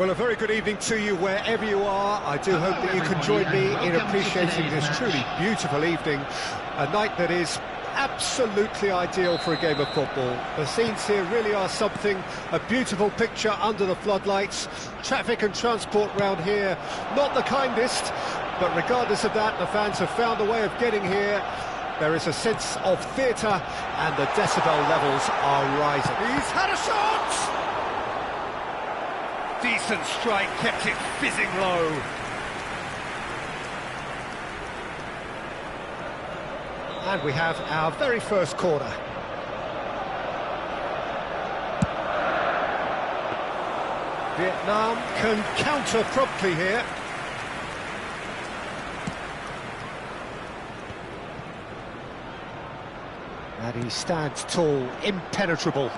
Well, a very good evening to you wherever you are. I do hope that you can join me in appreciating this truly beautiful evening, a night that is absolutely ideal for a game of football. The scenes here really are something, a beautiful picture under the floodlights. Traffic and transport round here, not the kindest, but regardless of that, the fans have found a way of getting here. There is a sense of theatre and the decibel levels are rising. He's had a shot! Decent strike, kept it fizzing low. And we have our very first corner. Vietnam can counter promptly here. And he stands tall, impenetrable.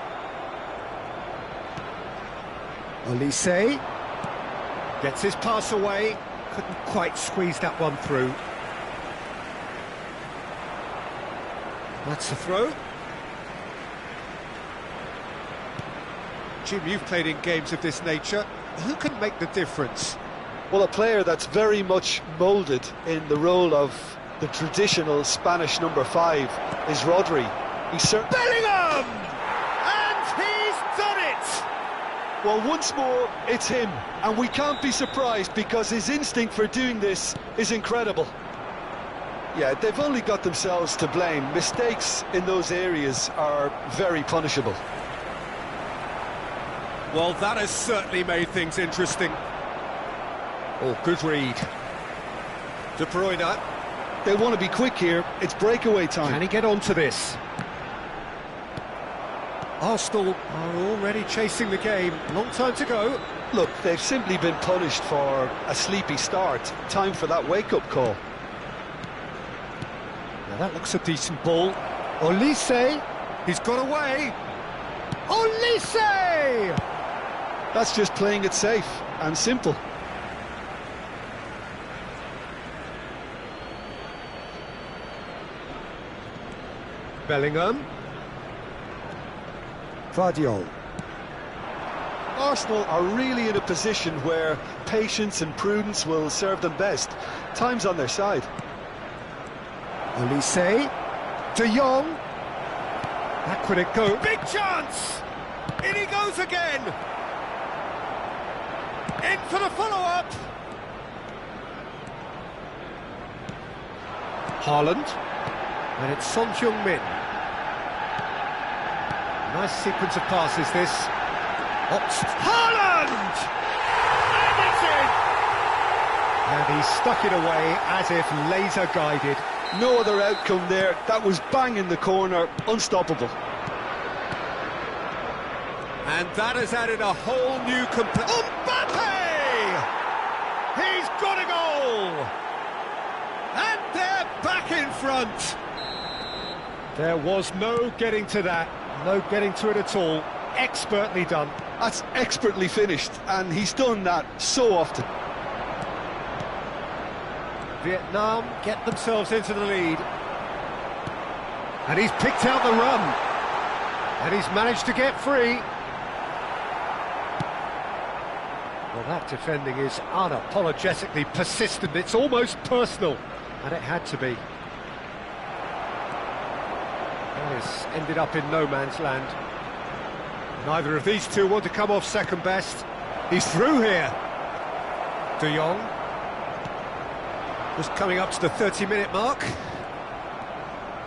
Olise gets his pass away, couldn't quite squeeze that one through. That's the throw. Jim, you've played in games of this nature. Who can make the difference? Well, a player that's very much moulded in the role of the traditional Spanish number 5 is Rodri. He's Bellingham! And he's done it! Well, once more, it's him, and we can't be surprised because his instinct for doing this is incredible. Yeah, they've only got themselves to blame. Mistakes in those areas are very punishable. Well, that has certainly made things interesting. Oh, good read. De Bruyne. They want to be quick here. It's breakaway time. Can he get onto this? Arsenal are already chasing the game. Long time to go. Look, they've simply been punished for a sleepy start. Time for that wake-up call. Now that looks a decent ball. Olise, he's got away. Olise! That's just playing it safe and simple. Bellingham. Vardiol. Arsenal are really in a position where patience and prudence will serve them best. Time's on their side. Olise. De Jong. Back would it go. Big chance! In he goes again! In for the follow-up! Haaland. And it's Son Heung-min. Nice sequence of passes, this. Haaland! And it's in! And he stuck it away as if laser-guided. No other outcome there. That was bang in the corner, unstoppable. And that has added a whole new Mbappe! He's got a goal! And they're back in front! There was no getting to that, no getting to it at all. Expertly done. That's expertly finished, and he's done that so often. Vietnam get themselves into the lead. And he's picked out the run. And he's managed to get free. Well, that defending is unapologetically persistent. It's almost personal. And it had to be. That has ended up in no man's land. Neither of these two want to come off second best. He's through here. De Jong. Just coming up to the 30-minute mark.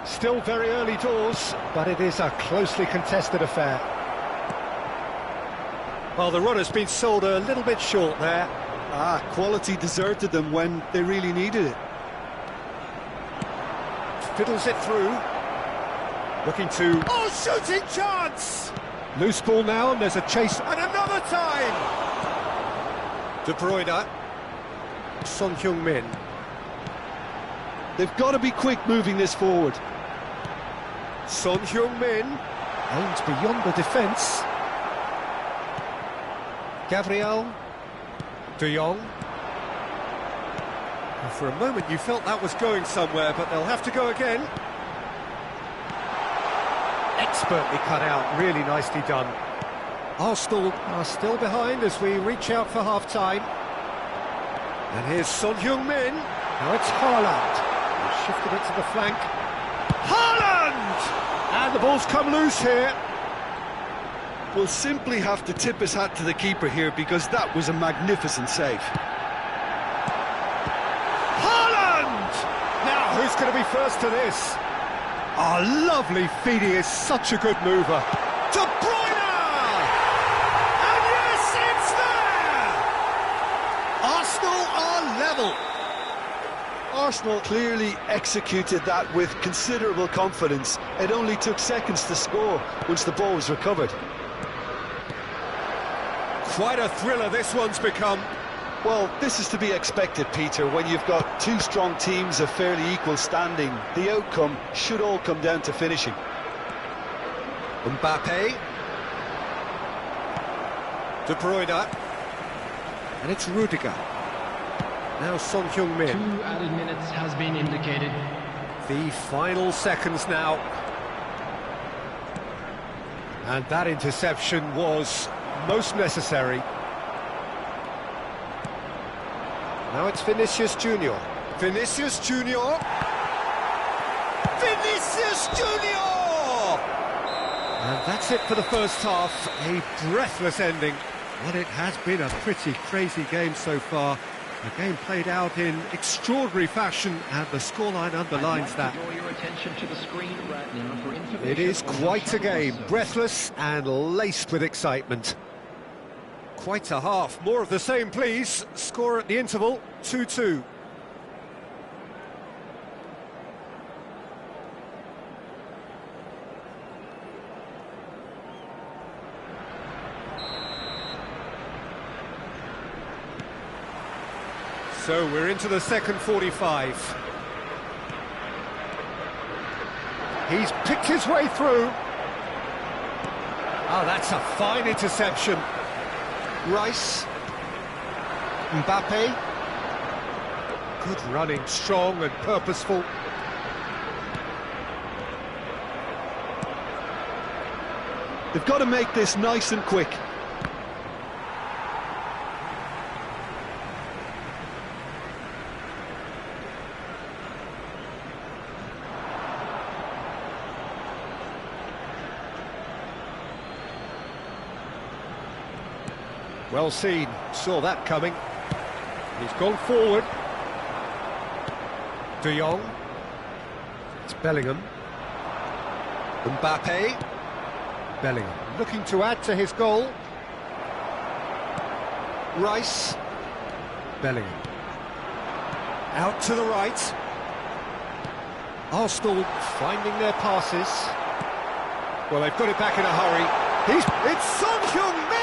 Still very early doors, but it is a closely contested affair. Well, the run has been sold a little bit short there. Quality deserted them when they really needed it. Fiddles it through. Looking to... Oh, shooting chance! Loose ball now, and there's a chase, and another time! De Bruyne. Son Heung-min. They've got to be quick moving this forward. Son Heung-min aims beyond the defence. Gabriel. De Jong. And for a moment you felt that was going somewhere, but they'll have to go again. Expertly cut out, really nicely done. Arsenal are still behind as we reach out for half-time. And here's Son Heung-min. Now it's Haaland. He's shifted it to the flank. Haaland! And the ball's come loose here. Will simply have to tip his hat to the keeper here because that was a magnificent save. Haaland! Now, who's going to be first to this? Oh, lovely feed. He is such a good mover. De Bruyne! And yes, it's there! Arsenal are level. Arsenal clearly executed that with considerable confidence. It only took seconds to score once the ball was recovered. Quite a thriller this one's become. Well, this is to be expected, Peter. When you've got two strong teams of fairly equal standing, the outcome should all come down to finishing. Mbappe. De Bruyne. And it's Rudiger. Now Son Heung-min. 2 added minutes has been indicated. The final seconds now. And that interception was most necessary. Now it's Vinicius Junior. Vinicius Junior. Vinicius Junior! And that's it for the first half. A breathless ending. Well, it has been a pretty crazy game so far. A game played out in extraordinary fashion, and the scoreline underlines that. Draw your attention to the screen right now for information. It is quite a game, breathless and laced with excitement. Quite a half. More of the same, please. Score at the interval, 2-2. So we're into the second 45. He's picked his way through. Oh, that's a fine interception. Rice. Mbappe. Good running, strong and purposeful. They've got to make this nice and quick. Well seen, saw that coming. He's gone forward. De Jong. It's Bellingham. Mbappe. Bellingham looking to add to his goal. Rice. Bellingham. Out to the right. Arsenal finding their passes. Well, they've got it back in a hurry. It's Son Heung-min!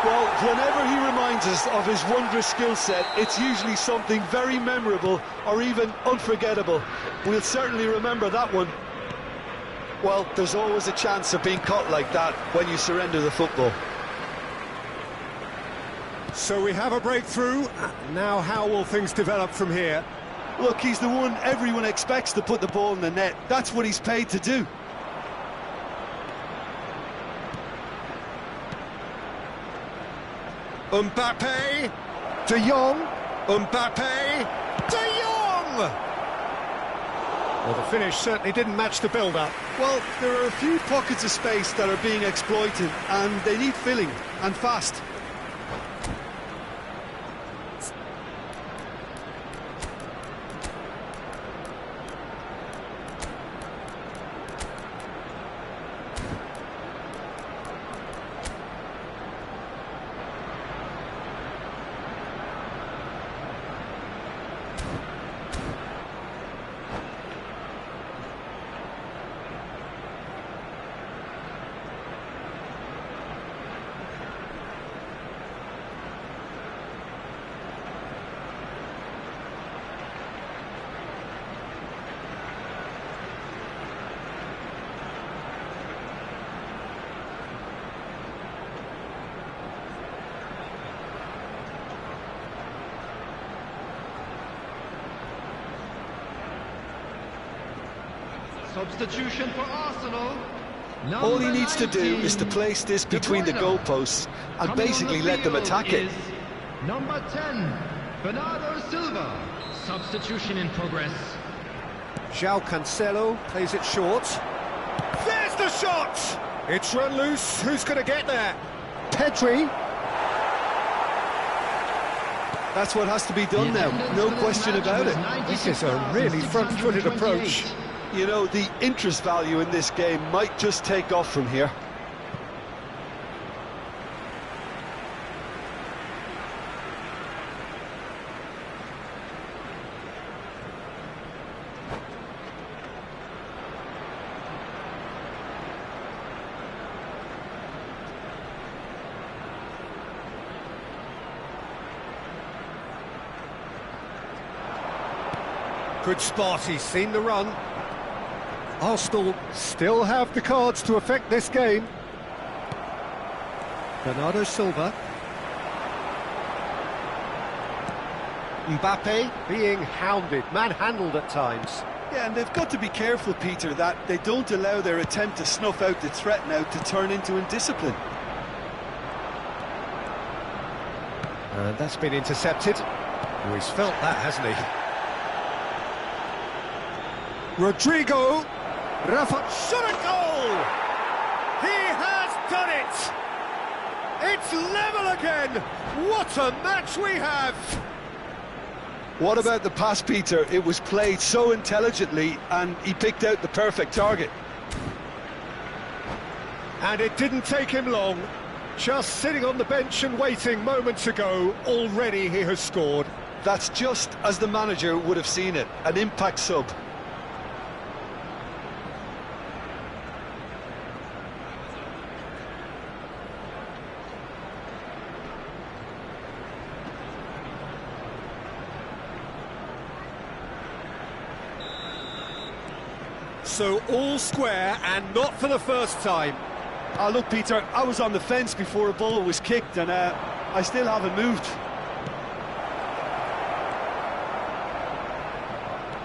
Well, whenever he reminds us of his wondrous skill set, it's usually something very memorable or even unforgettable. We'll certainly remember that one. Well, there's always a chance of being caught like that when you surrender the football. So we have a breakthrough. Now how will things develop from here? Look, he's the one everyone expects to put the ball in the net. That's what he's paid to do. Mbappe, De Jong, Mbappe, De Jong! Well, the finish certainly didn't match the build-up. Well, there are a few pockets of space that are being exploited, and they need filling, and fast. Substitution for Arsenal. All he needs to do is to place this between the goalposts and basically let them attack it. Number 10, Bernardo Silva. Substitution in progress. João Cancelo plays it short. There's the shot! It's run loose. Who's going to get there? Pedri. That's what has to be done now, no question about it. This is a really front-footed approach. You know, the interest value in this game might just take off from here. Good spot, he's seen the run. Arsenal still have the cards to affect this game. Bernardo Silva. Mbappe being hounded, manhandled at times. Yeah, and they've got to be careful, Peter, that they don't allow their attempt to snuff out the threat now to turn into indiscipline. And that's been intercepted. Oh, he's felt that, hasn't he? Rodrigo, Rafa, shot a goal! He has done it! It's level again! What a match we have! What about the pass, Peter? It was played so intelligently and he picked out the perfect target. And it didn't take him long. Just sitting on the bench and waiting moments ago, already he has scored. That's just as the manager would have seen it, an impact sub. So all square, and not for the first time. Look, Peter, I was on the fence before a ball was kicked, and I still haven't moved.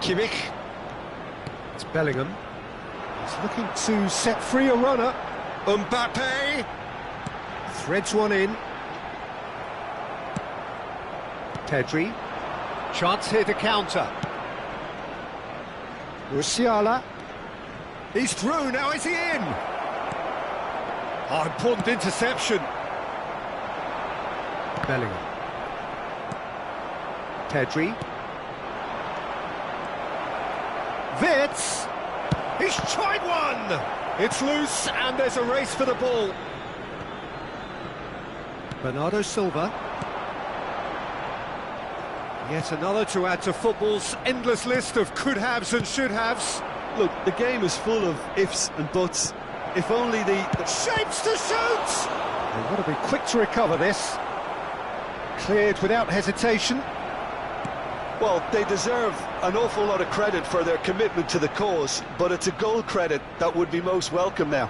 Kimmich. It's Bellingham. He's looking to set free a runner. Mbappe. Threads one in. Pedri. Chance here to counter. Musiala. He's through, now is he in? Oh, important interception. Bellingham. Pedri. Vitz. He's tried one! It's loose and there's a race for the ball. Bernardo Silva. Yet another to add to football's endless list of could-haves and should-haves. Look, the game is full of ifs and buts. If only the shapes to shoot! They've got to be quick to recover this. Cleared without hesitation. Well, they deserve an awful lot of credit for their commitment to the cause, but it's a goal credit that would be most welcome now.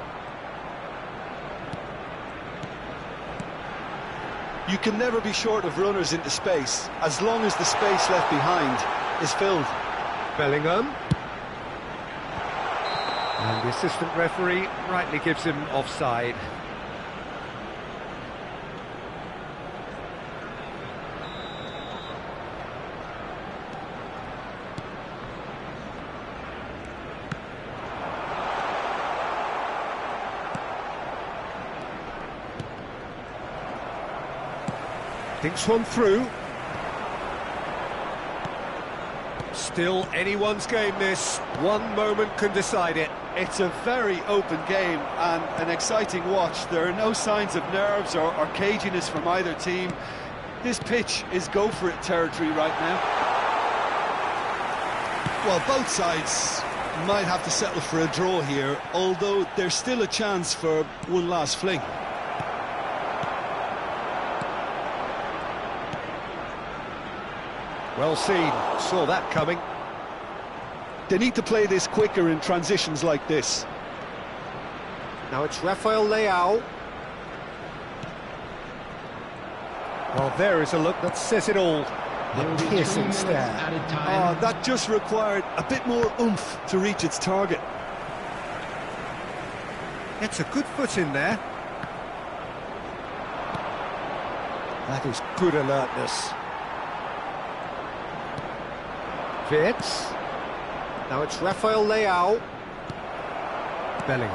You can never be short of runners into space, as long as the space left behind is filled. Bellingham. And the assistant referee rightly gives him offside. Thinks one through. Still anyone's game this. One moment can decide it. It's a very open game and an exciting watch. There are no signs of nerves or caginess from either team. This pitch is go-for-it territory right now. Well, both sides might have to settle for a draw here, although there's still a chance for one last fling. Well seen, saw that coming. They need to play this quicker in transitions like this. Now it's Rafael Leao. Well, there is a look that says it all. A piercing stare. That just required a bit more oomph to reach its target. Gets a good foot in there. That is good alertness. Wirtz. Now it's Rafael Leao. Bellingham.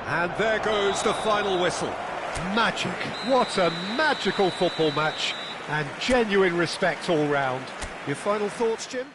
And there goes the final whistle. Magic. What a magical football match. And genuine respect all round. Your final thoughts, Jim?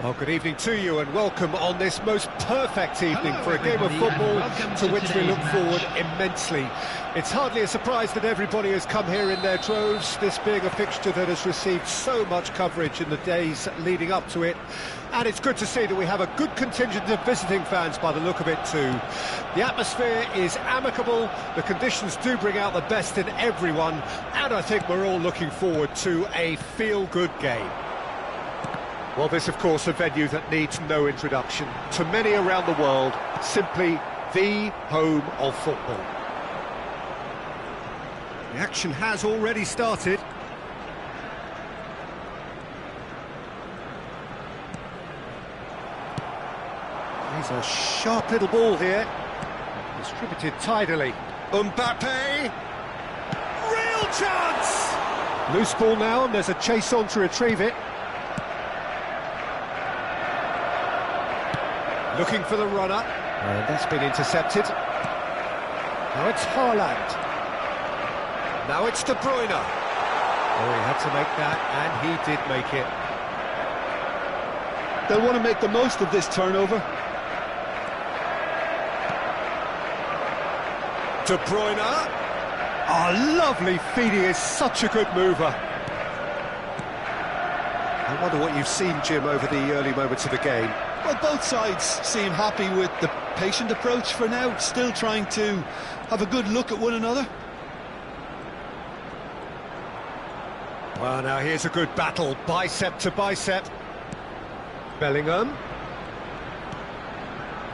Well, good evening to you and welcome on this most perfect evening for a game of football to which we look forward immensely. It's hardly a surprise that everybody has come here in their droves, this being a fixture that has received so much coverage in the days leading up to it. And it's good to see that we have a good contingent of visiting fans by the look of it too. The atmosphere is amicable, the conditions do bring out the best in everyone, and I think we're all looking forward to a feel-good game. Well, this, of course, a venue that needs no introduction. To many around the world, simply the home of football. The action has already started. Here's a sharp little ball here. Distributed tidily. Mbappe! Real chance! Loose ball now, and there's a chase on to retrieve it. Looking for the runner, and that's been intercepted. Now it's Haaland. Now it's De Bruyne. Oh, he had to make that, and he did make it. They'll want to make the most of this turnover. De Bruyne. Oh, lovely feed, he is such a good mover. I wonder what you've seen, Jim, over the early moments of the game. Well, both sides seem happy with the patient approach for now, still trying to have a good look at one another. Well, now here's a good battle, bicep to bicep. Bellingham.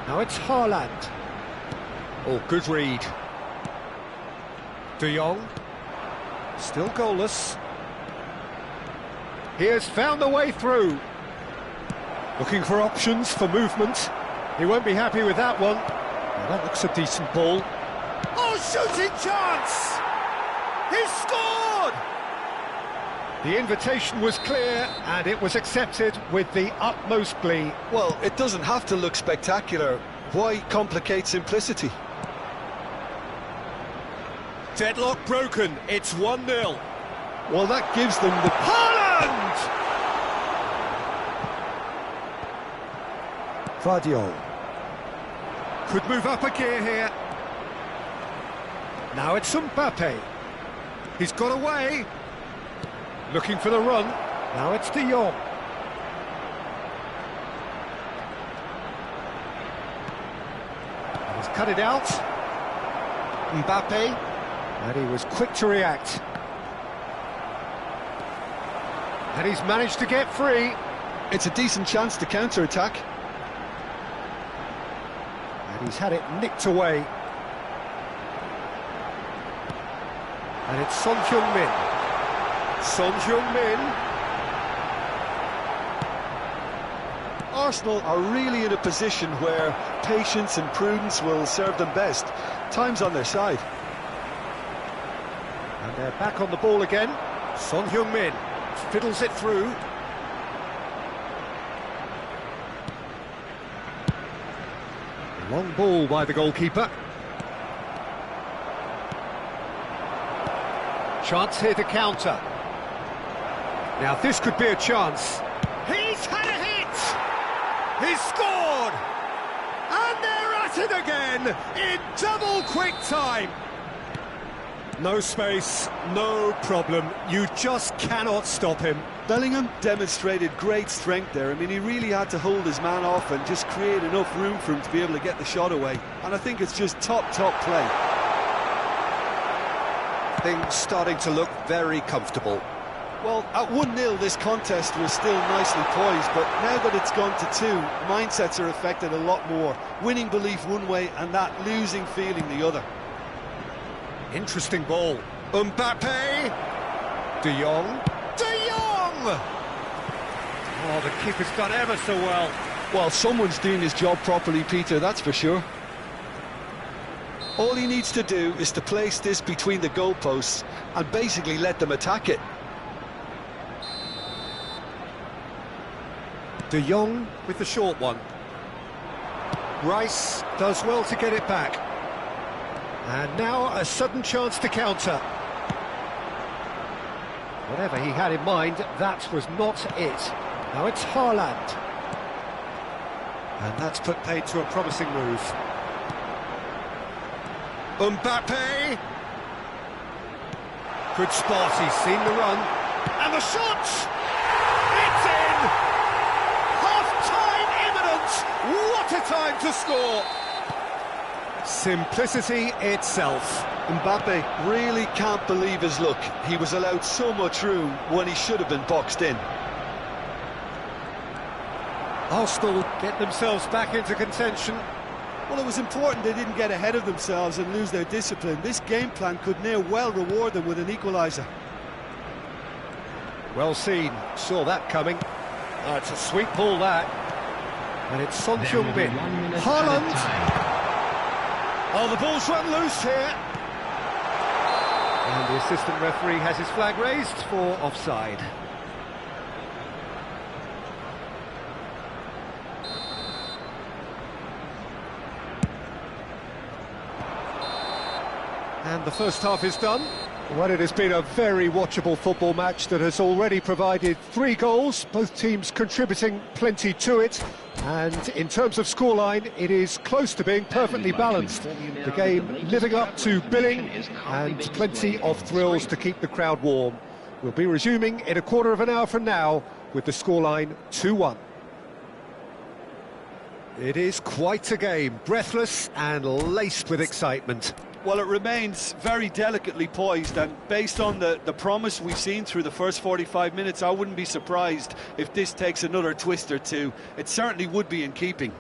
Now it's Haaland. Oh, good read. De Jong. Still goalless. He has found a way through. Looking for options for movement. He won't be happy with that one. Now that looks a decent ball. Oh, shooting chance! He scored! The invitation was clear and it was accepted with the utmost glee. Well, it doesn't have to look spectacular. Why complicate simplicity? Deadlock broken, it's 1-0. Well, that gives them the... Haaland! Vardiol. Could move up a gear here. Now it's Mbappe. He's got away. Looking for the run. Now it's de Jong. He's cut it out. Mbappe. And he was quick to react. And he's managed to get free. It's a decent chance to counter-attack. And he's had it nicked away. And it's Son Heung-min. Son Heung-min. Arsenal are really in a position where patience and prudence will serve them best. Time's on their side. And they're back on the ball again. Son Heung-min fiddles it through. Long ball by the goalkeeper. Chance here to counter. Now this could be a chance. He's had a hit! He's scored! And they're at it again in double quick time. No space, no problem. You just cannot stop him. Bellingham demonstrated great strength there. I mean, he really had to hold his man off and just create enough room for him to be able to get the shot away. And I think it's just top play. Things starting to look very comfortable. Well, at 1-0, this contest was still nicely poised, but now that it's gone to 2, mindsets are affected a lot more. Winning belief one way and that losing feeling the other. Interesting ball. Mbappe. De Jong. De Jong! Oh, the keeper's done ever so well. Well, someone's doing his job properly, Peter, that's for sure. All he needs to do is to place this between the goalposts and basically let them attack it. De Jong with the short one. Rice does well to get it back. And now a sudden chance to counter. Whatever he had in mind, that was not it. Now it's Haaland. And that's put paid to a promising move. Mbappe. Good spot, he's seen the run. And the shot! It's in! Half-time imminent! What a time to score! Simplicity itself. Mbappe really can't believe his luck. He was allowed so much room when he should have been boxed in. Arsenal get themselves back into contention. Well, it was important they didn't get ahead of themselves and lose their discipline. This game plan could near well reward them with an equaliser. Well seen, saw that coming. It's a sweet ball, that. And it's Son Heung-min. Haaland. Oh, the ball's run loose here. And the assistant referee has his flag raised for offside. And the first half is done. Well, it has been a very watchable football match that has already provided 3 goals, both teams contributing plenty to it. And in terms of scoreline, it is close to being perfectly balanced. The game living up to billing and plenty of thrills to keep the crowd warm. We'll be resuming in a quarter of an hour from now with the scoreline 2-1. It is quite a game, breathless and laced with excitement. Well, it remains very delicately poised, and based on the promise we've seen through the first 45 minutes, I wouldn't be surprised if this takes another twist or two. It certainly would be in keeping.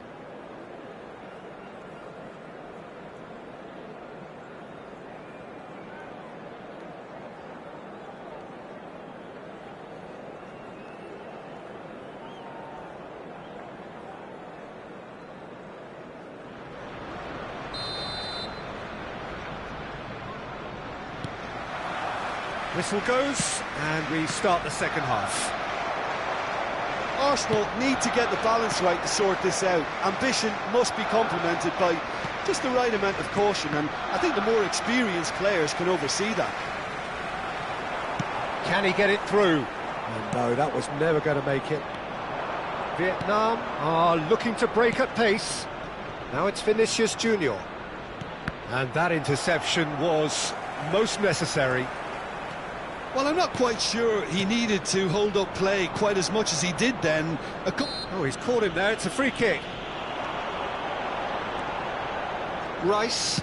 Whistle goes, and we start the second half. Arsenal need to get the balance right to sort this out. Ambition must be complemented by just the right amount of caution, and I think the more experienced players can oversee that. Can he get it through? And no, that was never going to make it. Vietnam are looking to break at pace. Now it's Vinicius Junior. And that interception was most necessary. Well, I'm not quite sure he needed to hold up play quite as much as he did then. Oh, he's caught him there. It's a free kick. Rice.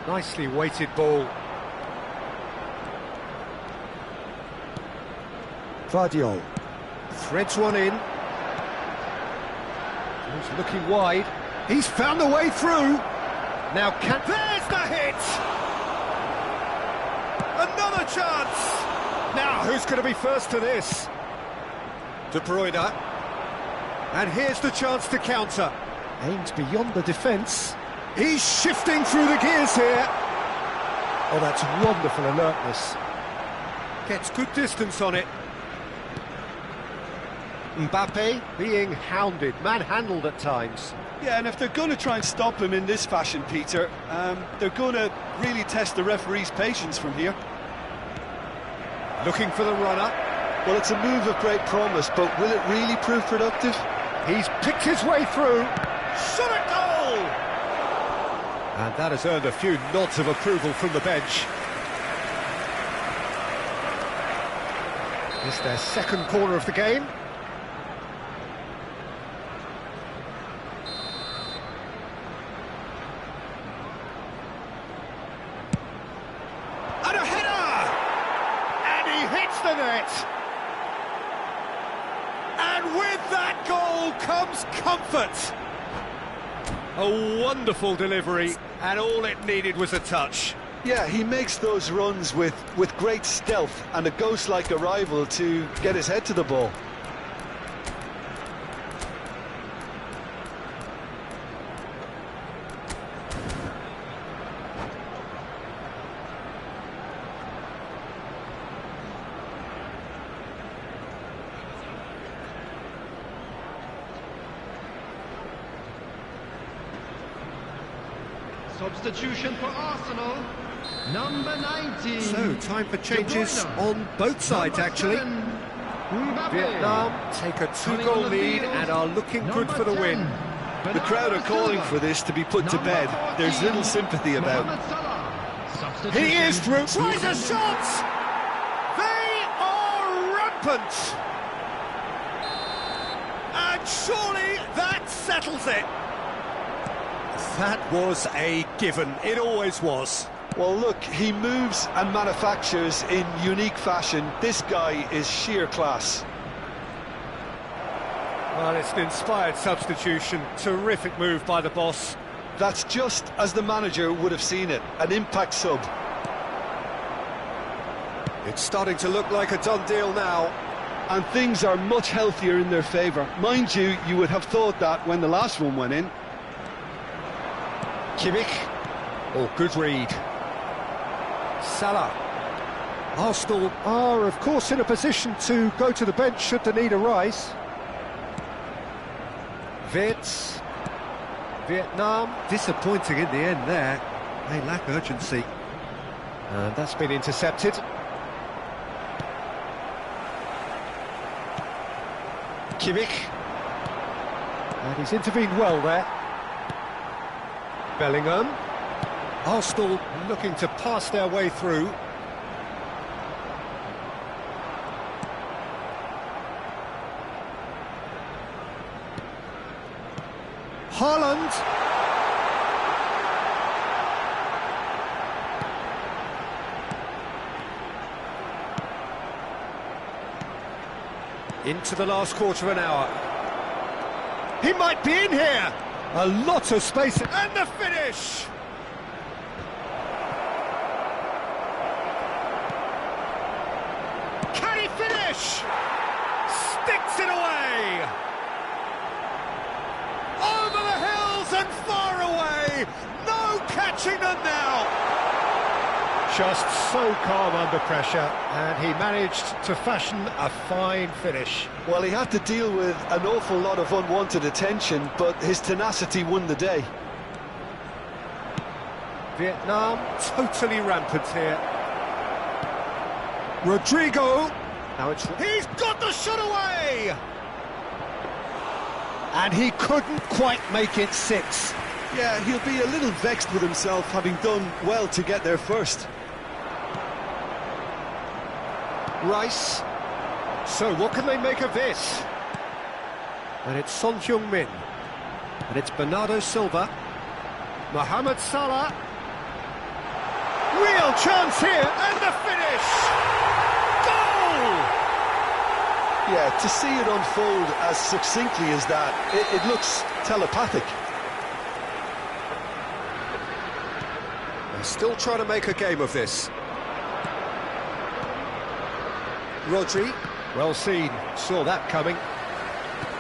Nicely weighted ball. Vardiol. Threads one in. He's looking wide. He's found the way through. Now there's the hit! Another chance! Now, who's going to be first to this? De Bruyne. And here's the chance to counter. Aims beyond the defence. He's shifting through the gears here. Oh, that's wonderful alertness. Gets good distance on it. Mbappe being hounded, manhandled at times. Yeah, and if they're going to try and stop him in this fashion, Peter, they're going to really test the referee's patience from here. Looking for the runner. Well, it's a move of great promise, but will it really prove productive? He's picked his way through. Shot at goal! And that has earned a few nods of approval from the bench. It's their second corner of the game. And a header! And he hits the net! And with that goal comes comfort! A wonderful delivery, and all it needed was a touch. Yeah, he makes those runs with great stealth and a ghost-like arrival to get his head to the ball. Substitution for Arsenal, number 19. So, time for changes on both sides, actually. Vietnam take a two-goal lead and are looking good for the win. The crowd are calling for this to be put to bed. There's little sympathy about. He is through. Tries a shot! They are rampant! And surely that settles it. That was a given. It always was. Well, look, he moves and manufactures in unique fashion. This guy is sheer class. Well, it's an inspired substitution. Terrific move by the boss. That's just as the manager would have seen it. An impact sub. It's starting to look like a done deal now. And things are much healthier in their favour. Mind you, you would have thought that when the last one went in. Kimmich. Oh, good read. Salah. Arsenal are, of course, in a position to go to the bench should the need arise. Wits. Vietnam. Disappointing in the end there. They lack urgency. And that's been intercepted. Kimmich. And he's intervened well there. Bellingham. Arsenal looking to pass their way through. Haaland. Into the last quarter of an hour. He might be in here. A lot of space. And the finish. Can he finish? Sticks it away. Over the hills and far away. No catching them now. Just so calm under pressure, and he managed to fashion a fine finish. Well, he had to deal with an awful lot of unwanted attention, but his tenacity won the day. Vietnam totally rampant here. Rodrigo. Now he's got the shot away! And he couldn't quite make it 6. Yeah, he'll be a little vexed with himself, having done well to get there first. Rice. So what can they make of this? And it's Son Heung-min. And it's Bernardo Silva. Mohamed Salah. Real chance here, and the finish! Goal! Yeah, to see it unfold as succinctly as that, it looks telepathic. They're still trying to make a game of this. Rodri, well seen, saw that coming.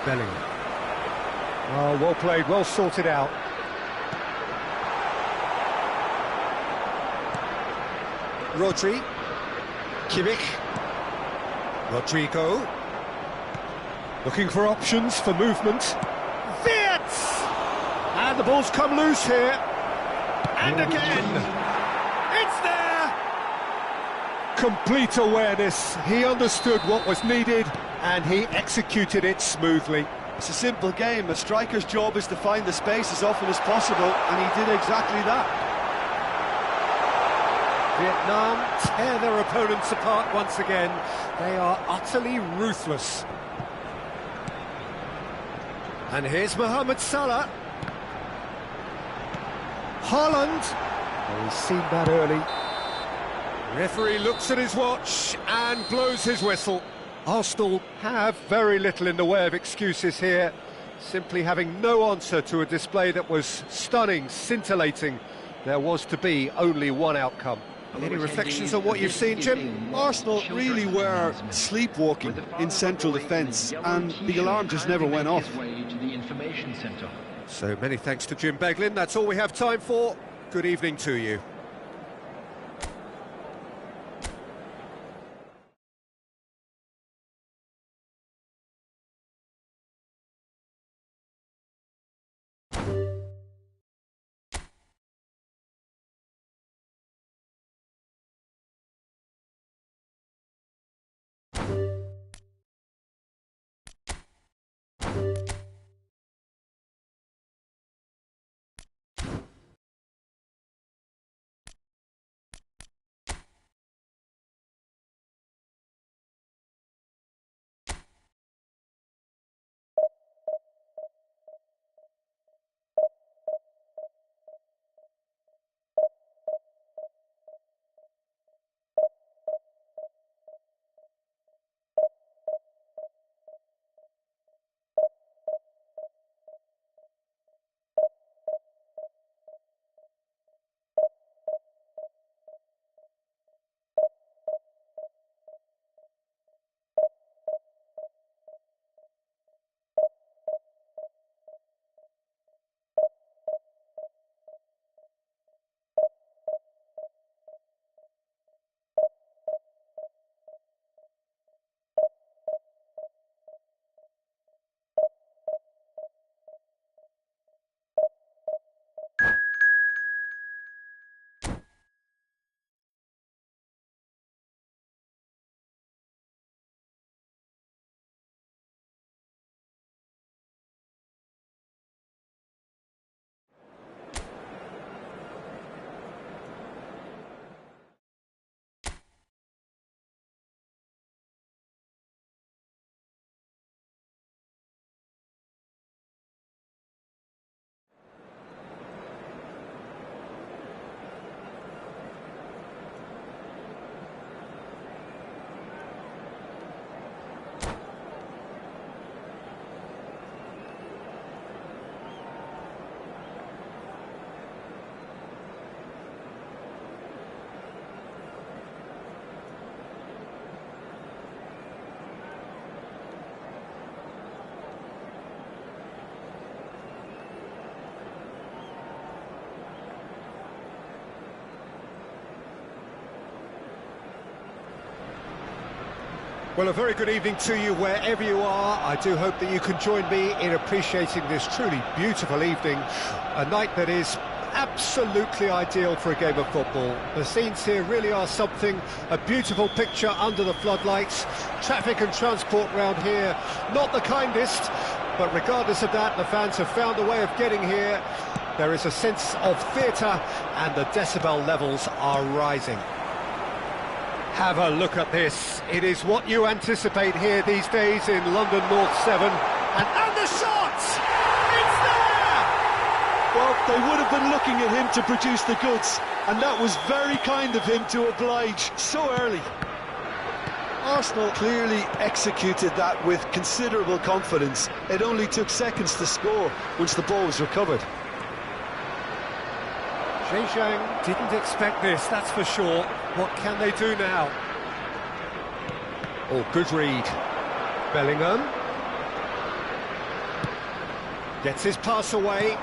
Bellingham. Oh, well played, well sorted out. Rodri. Kimmich. Rodrigo. Looking for options for movement. Wirtz! And the ball's come loose here. And again. It's there! Complete awareness. He understood what was needed and he executed it smoothly. It's a simple game. A striker's job is to find the space as often as possible, and he did exactly that. Vietnam tear their opponents apart once again. They are utterly ruthless. And here's Mohamed Salah. Haaland. Oh, he's seen that early. Referee looks at his watch and blows his whistle. Arsenal have very little in the way of excuses here, simply having no answer to a display that was stunning, scintillating. There was to be only one outcome. Any reflections on what you've seen, Jim? Arsenal really were sleepwalking in central defence, and the alarm just never went off. So many thanks to Jim Beglin. That's all we have time for. Good evening to you. Well, a very good evening to you wherever you are. I do hope that you can join me in appreciating this truly beautiful evening, a night that is absolutely ideal for a game of football. The scenes here really are something, a beautiful picture under the floodlights. Traffic and transport round here, not the kindest, but regardless of that, the fans have found a way of getting here. There is a sense of theatre and the decibel levels are rising. Have a look at this. It is what you anticipate here these days in London North 7. And the shot! It's there! Well, they would have been looking at him to produce the goods, and that was very kind of him to oblige so early. Arsenal clearly executed that with considerable confidence. It only took seconds to score once the ball was recovered. Zhang didn't expect this, that's for sure. What can they do now? Oh, good read. Bellingham. Gets his pass away.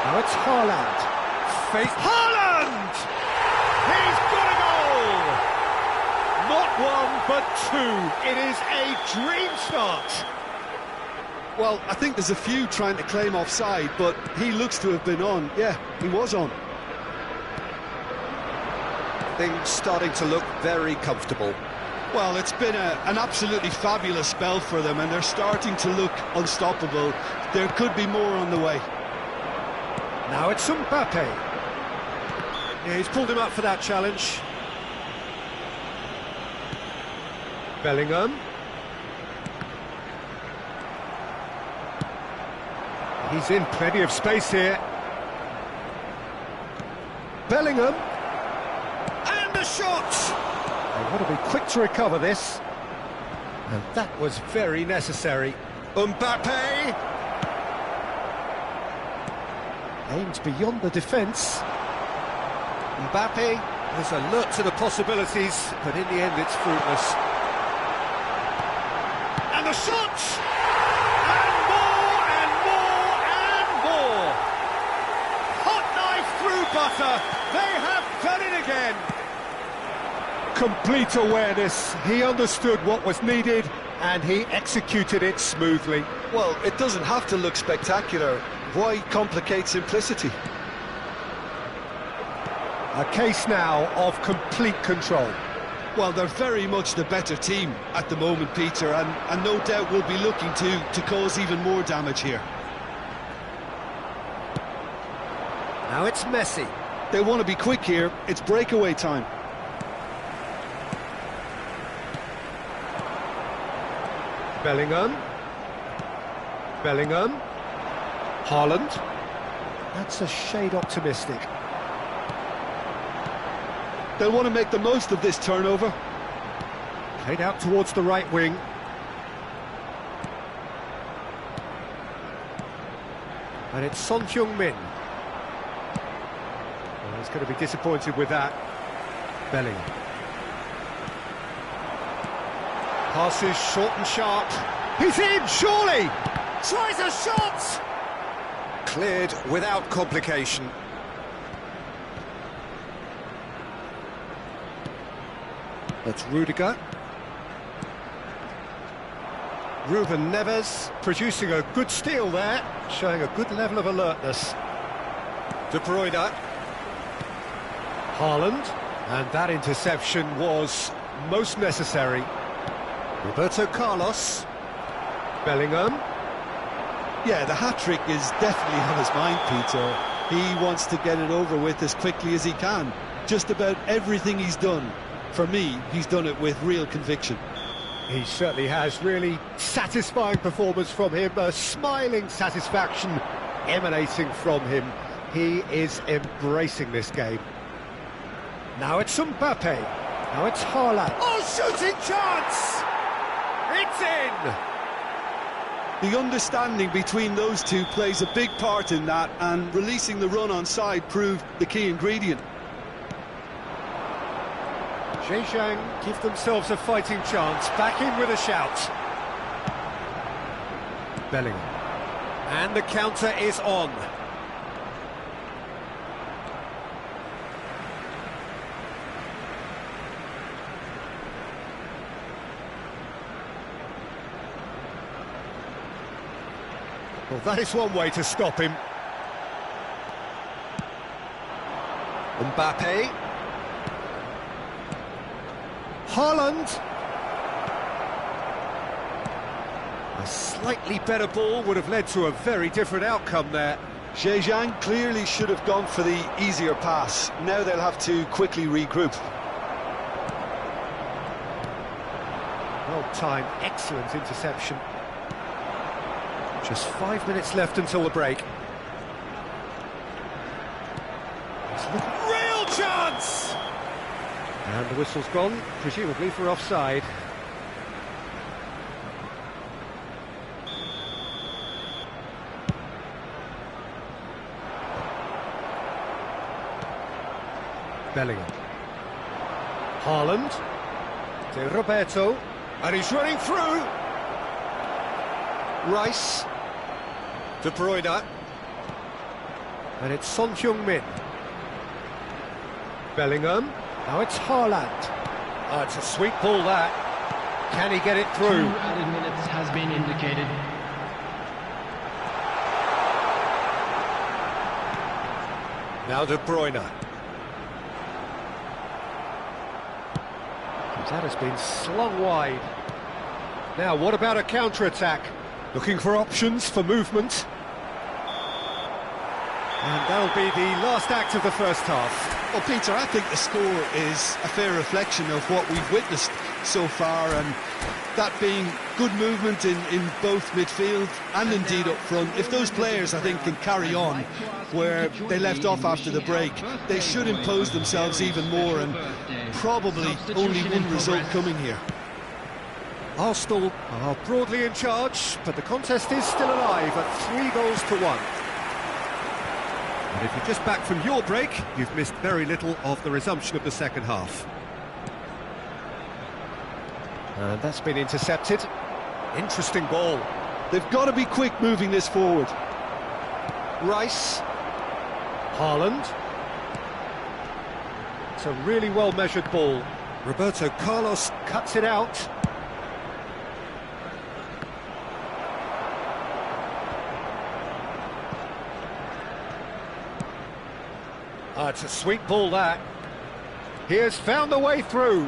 Now it's Haaland. Haaland! He's got a goal! Not one, but two. It is a dream start. Well, I think there's a few trying to claim offside, but he looks to have been on. Yeah, he was on. Things starting to look very comfortable. Well, it's been an absolutely fabulous spell for them, and they're starting to look unstoppable. There could be more on the way. Now it's Mbappe. Yeah, he's pulled him up for that challenge. Bellingham. He's in plenty of space here. Bellingham. And a shot! They want to be quick to recover this. And that was very necessary. Mbappe! Aimed beyond the defence. Mbappe is alert to the possibilities, but in the end it's fruitless. And the shot! Butter, they have done it again. Complete awareness, he understood what was needed and he executed it smoothly. Well, it doesn't have to look spectacular. Why complicate simplicity? A case now of complete control. Well, they're very much the better team at the moment, Peter, and no doubt will be looking to cause even more damage here. Now it's Messi. They want to be quick here. It's breakaway time. Bellingham. Bellingham. Haaland. That's a shade optimistic. They'll want to make the most of this turnover. Played out towards the right wing. And it's Son Heung-min. He's going to be disappointed with that. Bellingham. Passes short and sharp. He's in, surely! Tries a shot! Cleared without complication. That's Rudiger. Ruben Neves producing a good steal there, showing a good level of alertness. De Bruyne. Haaland, and that interception was most necessary. Roberto Carlos. Bellingham. Yeah, the hat-trick is definitely on his mind, Peter. He wants to get it over with as quickly as he can. Just about everything he's done, for me, he's done it with real conviction. He certainly has. Really satisfying performance from him, a smiling satisfaction emanating from him. He is embracing this game. Now it's Mbappe. Now it's Haaland. Oh, shooting chance! It's in! The understanding between those two plays a big part in that, and releasing the run onside proved the key ingredient. Zhang give themselves a fighting chance. Back in with a shout. Bellingham. And the counter is on. Well, that is one way to stop him. Mbappe. Haaland. A slightly better ball would have led to a very different outcome there. Zhejiang clearly should have gone for the easier pass. Now they'll have to quickly regroup. Well-timed, excellent interception. Just 5 minutes left until the break. Real chance! And the whistle's gone, presumably for offside. Bellingham. Haaland. To Roberto. And he's running through. Rice. De Bruyne. And it's Son Heung-min. Bellingham. Now it's Haaland. Oh, it's a sweet ball, that. Can he get it through? 2 added minutes has been indicated. Now De Bruyne. That has been slung wide. Now, what about a counter-attack? Looking for options for movement. And that'll be the last act of the first half. Well, Peter, I think the score is a fair reflection of what we've witnessed so far, and that being good movement in both midfield and indeed up front. If those players, I think, can carry on where they left off after the break, they should impose themselves even more, and probably only one result coming here. Arsenal are broadly in charge, but the contest is still alive at 3-1. And if you're just back from your break, you've missed very little of the resumption of the second half. And that's been intercepted. Interesting ball. They've got to be quick moving this forward. Rice. Haaland. It's a really well-measured ball. Roberto Carlos cuts it out. Ah, it's a sweet ball, that. He has found the way through.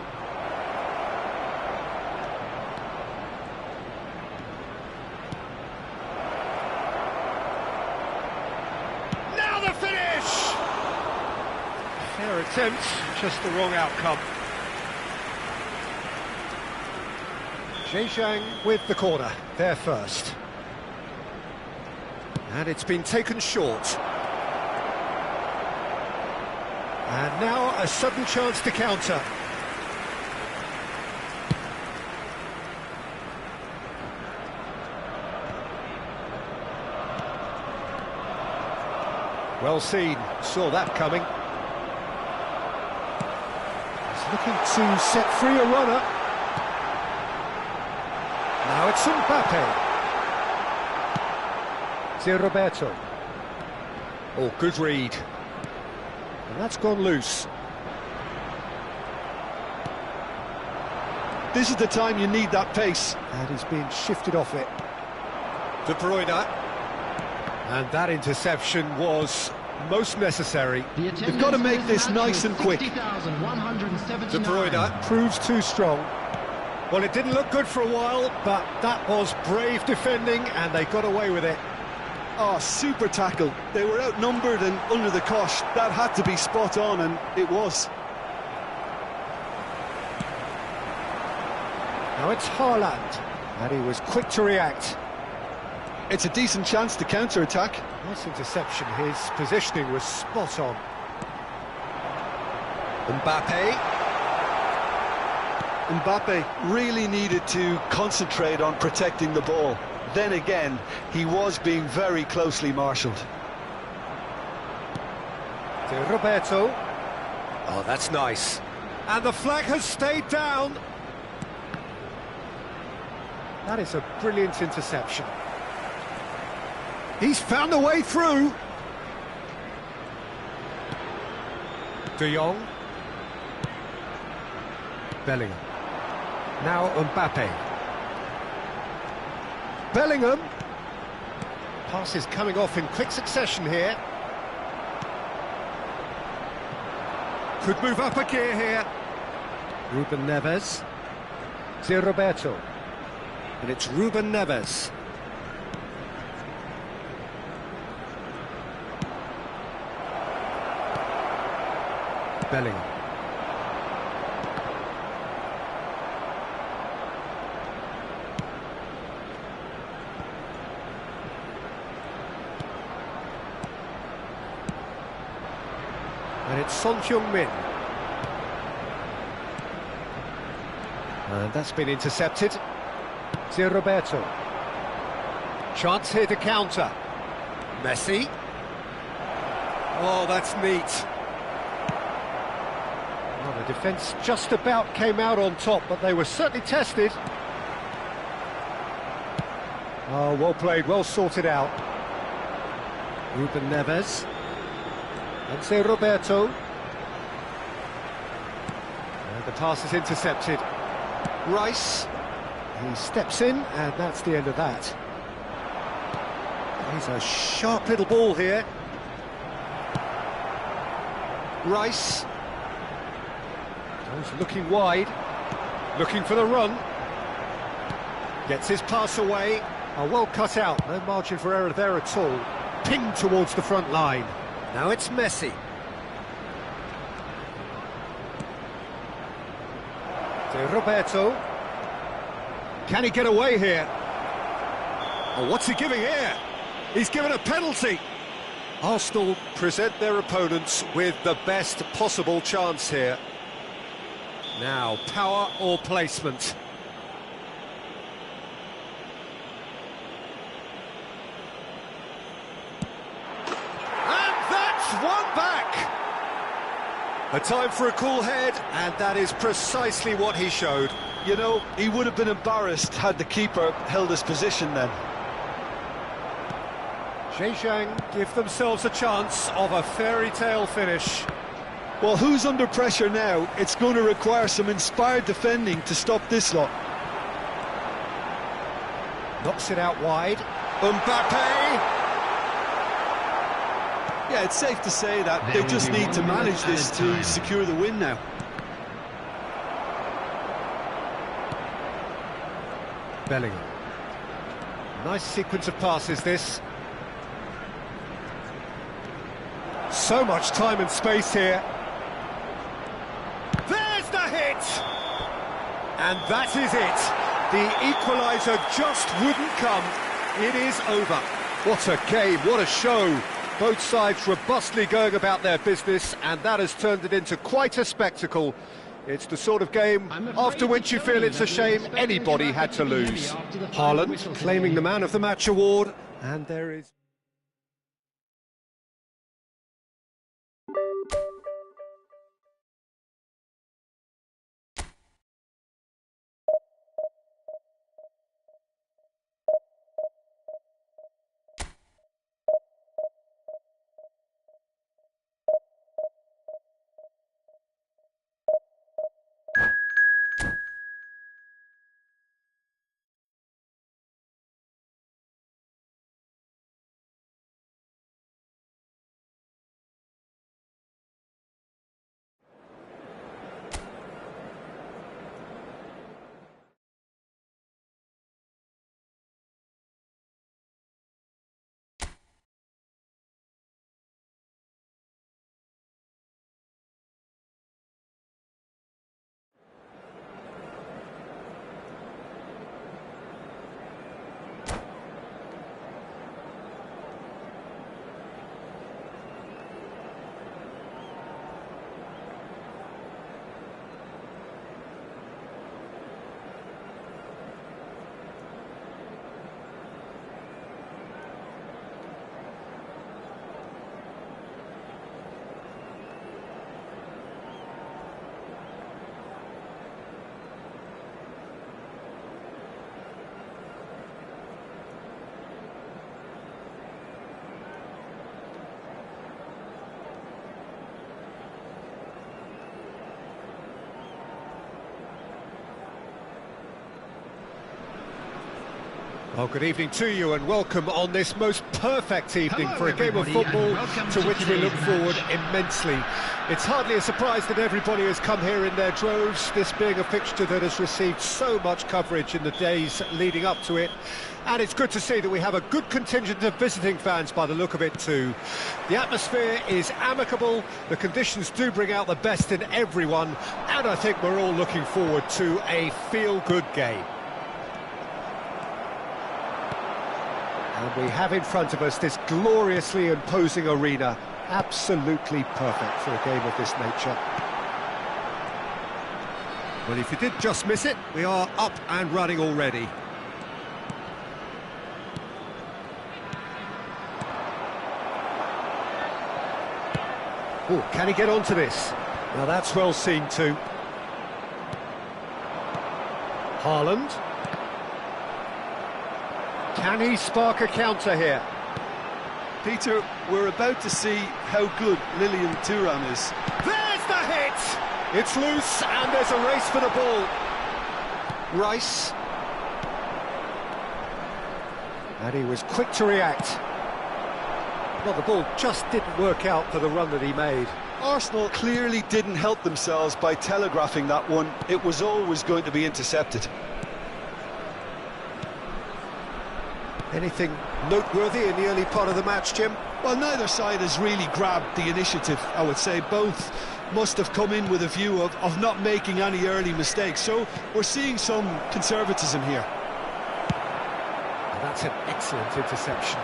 Now the finish! Fair attempt, just the wrong outcome. Zhejiang with the corner, there first. And it's been taken short. And now a sudden chance to counter. Well seen, saw that coming. He's looking to set free a runner. Now it's Mbappe. To Roberto. Oh, good read. And that's gone loose. This is the time you need that pace. And he's being shifted off it. De Bruyne. And that interception was most necessary. They've got to make this nice and quick. De Bruyne proves too strong. Well, it didn't look good for a while, but that was brave defending, and they got away with it. Oh, super tackle. They were outnumbered and under the cosh. That had to be spot on, and it was. Now it's Haaland, and he was quick to react. It's a decent chance to counter-attack. Nice interception, his positioning was spot on. Mbappe really needed to concentrate on protecting the ball. Then again, he was being very closely marshalled. To Roberto. Oh, that's nice. And the flag has stayed down. That is a brilliant interception. He's found a way through. De Jong. Bellingham. Now Mbappe. Bellingham. Passes coming off in quick succession here. Could move up a gear here. Ruben Neves. Zé Roberto. And it's Ruben Neves. Bellingham. And it's Son Heung-min. And that's been intercepted. Zé Roberto. Chance here to counter. Messi. Oh, that's neat. Well, the defence just about came out on top, but they were certainly tested. Oh, well played, well sorted out. Ruben Neves. And Zé Roberto. And the pass is intercepted. Rice. He steps in, and that's the end of that. He's a sharp little ball here. Rice. He's looking wide. Looking for the run. Gets his pass away. Oh, well cut out. No margin for error there at all. Pinged towards the front line. Now it's Messi. To Roberto. Can he get away here? Oh, what's he giving here? He's given a penalty. Arsenal present their opponents with the best possible chance here. Now, power or placement? One back! A time for a cool head, and that is precisely what he showed. You know, he would have been embarrassed had the keeper held his position then. Zhejiang give themselves a chance of a fairy tale finish. Well, who's under pressure now? It's going to require some inspired defending to stop this lot. Knocks it out wide. Mbappe! Yeah, it's safe to say that they just need to manage this to secure the win now. Bellingham. Nice sequence of passes, this. So much time and space here. There's the hit! And that is it. The equaliser just wouldn't come. It is over. What a game, what a show. Both sides robustly going about their business, and that has turned it into quite a spectacle. It's the sort of game after which you feel it's a shame anybody had to lose. Haaland claiming the Man of the Match award, and there is... Well, good evening to you and welcome on this most perfect evening for a game of football to which we look forward immensely. It's hardly a surprise that everybody has come here in their droves, this being a fixture that has received so much coverage in the days leading up to it. And it's good to see that we have a good contingent of visiting fans by the look of it too. The atmosphere is amicable, the conditions do bring out the best in everyone, and I think we're all looking forward to a feel-good game. And we have in front of us this gloriously imposing arena, absolutely perfect for a game of this nature. Well, if you did just miss it, we are up and running already. Oh, can he get onto this? Now that's well seen too. Haaland. Can he spark a counter here? Peter, we're about to see how good Lilian Thuram is. There's the hit! It's loose and there's a race for the ball. Rice. And he was quick to react. Well, the ball just didn't work out for the run that he made. Arsenal clearly didn't help themselves by telegraphing that one. It was always going to be intercepted. Anything noteworthy in the early part of the match, Jim? Well, neither side has really grabbed the initiative, I would say. Both must have come in with a view of not making any early mistakes. So we're seeing some conservatism here. And that's an excellent interception.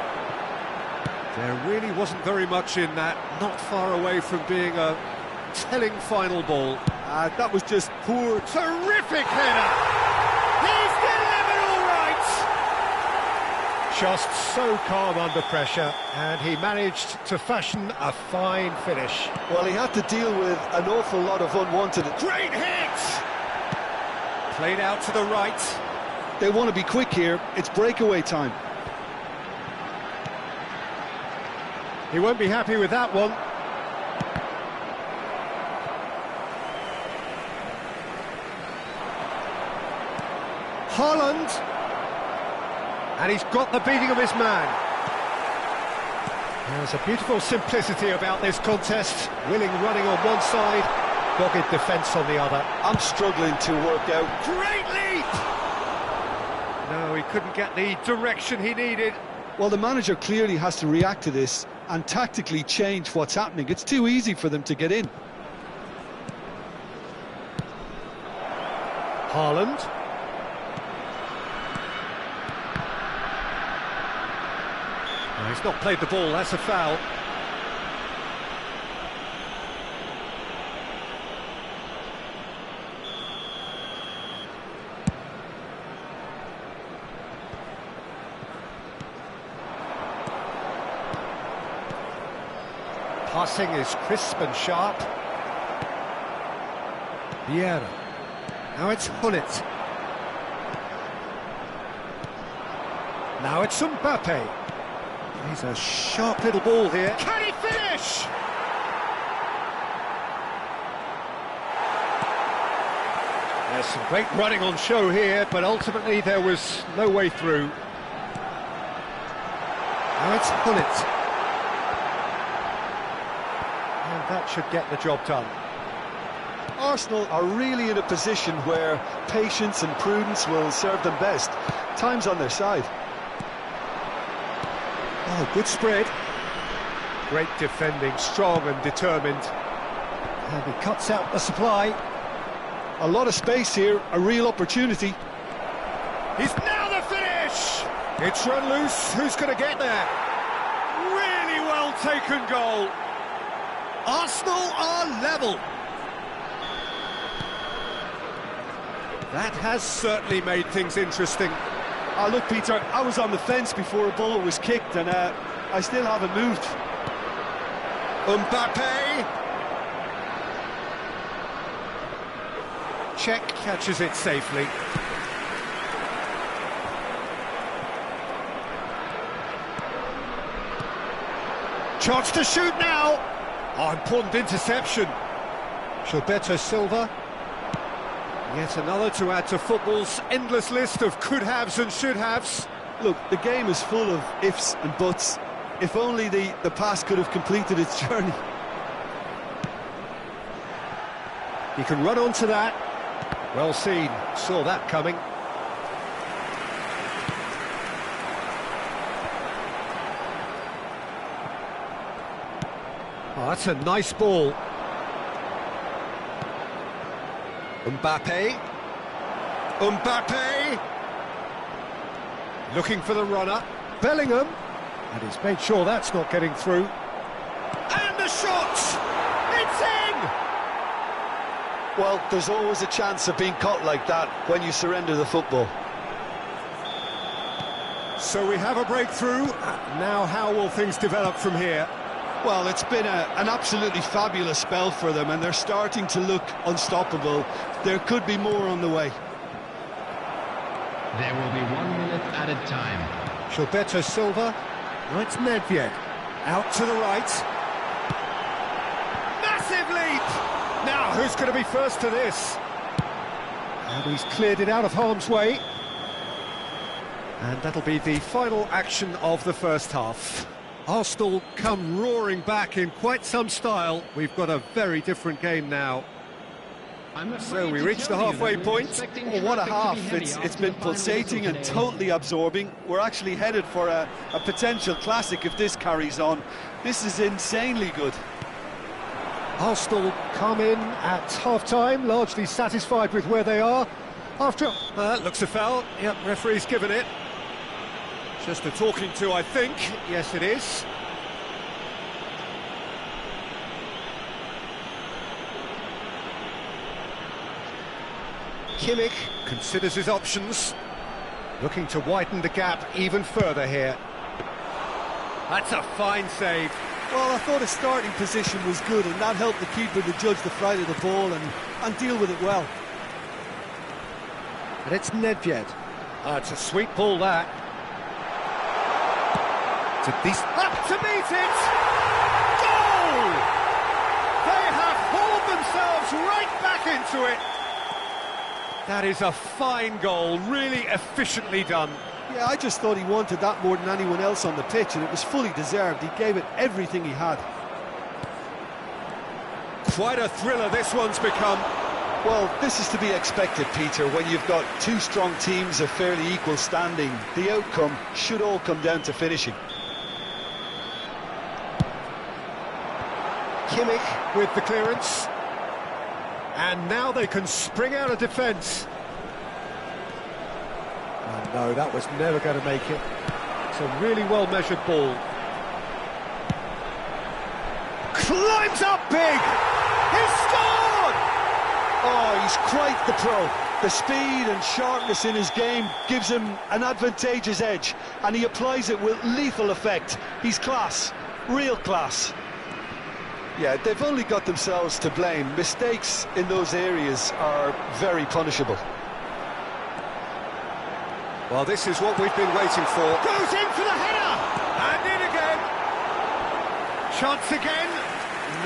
There really wasn't very much in that, not far away from being a telling final ball. That was just poor. Terrific header! He's delivered all right! Just so calm under pressure, and he managed to fashion a fine finish. Well, he had to deal with an awful lot of unwanted. Great hit! Played out to the right. They want to be quick here. It's breakaway time. He won't be happy with that one. Haaland. And he's got the beating of his man. There's a beautiful simplicity about this contest. Willing running on one side, dogged defence on the other. I'm struggling to work out. Great leap! No, he couldn't get the direction he needed. Well, the manager clearly has to react to this and tactically change what's happening. It's too easy for them to get in. Haaland. No, he's not played the ball, that's a foul. Passing is crisp and sharp. Vieira. Now it's Hullet. Now it's Mbappe. He's a sharp little ball here. Can he finish? There's some great running on show here, but ultimately there was no way through. Now it's Hullet. That should get the job done. Arsenal are really in a position where patience and prudence will serve them best. Time's on their side. Oh, good spread. Great defending, strong and determined. And he cuts out the supply. A lot of space here, a real opportunity. He's now the finish! It's run loose, who's going to get there? Really well taken goal. Arsenal are level. That has certainly made things interesting. Oh, look, Peter, I was on the fence before a ball was kicked, and I still haven't moved. Mbappe. Czech catches it safely. Chance to shoot now. Oh, important interception. Gilberto Silva. Yet another to add to football's endless list of could-haves and should-haves. Look, the game is full of ifs and buts. If only the pass could have completed its journey. He can run onto that. Well seen, saw that coming. Oh, that's a nice ball. Mbappe. Mbappe! Looking for the runner. Bellingham. And he's made sure that's not getting through. And the shot! It's in! Well, there's always a chance of being caught like that when you surrender the football. So we have a breakthrough. Now how will things develop from here? Well, it's been an absolutely fabulous spell for them, and they're starting to look unstoppable. There could be more on the way. There will be 1 minute added time. Gilberto Silva. No, it's Nedved. Out to the right. Massive leap! Now, who's going to be first to this? And he's cleared it out of harm's way. And that'll be the final action of the first half. Arsenal come roaring back in quite some style. We've got a very different game now. So we reach the halfway point. Oh, what a half. It's been pulsating and totally absorbing. We're actually headed for a potential classic if this carries on. This is insanely good. Arsenal come in at half-time, largely satisfied with where they are. After... looks a foul. Yep, referee's given it. Just a talking to, I think. Yes, it is. Kimmich considers his options. Looking to widen the gap even further here. That's a fine save. Well, I thought his starting position was good, and that helped the keeper to judge the flight of the ball and deal with it well. And it's Nedved. It's a sweet ball, that. Up to meet it! Goal! They have hauled themselves right back into it. That is a fine goal, really efficiently done. Yeah, I just thought he wanted that more than anyone else on the pitch, and it was fully deserved. He gave it everything he had. Quite a thriller this one's become. Well, this is to be expected, Peter. When you've got two strong teams of fairly equal standing, the outcome should all come down to finishing. Kimmich with the clearance. And now they can spring out of defence. Oh, no, that was never going to make it. It's a really well-measured ball. Climbs up big! He's scored! Oh, he's quite the pro. The speed and sharpness in his game gives him an advantageous edge, and he applies it with lethal effect. He's class, real class. Yeah, they've only got themselves to blame. Mistakes in those areas are very punishable. Well, this is what we've been waiting for. Goes in for the header! And in again! Chance again?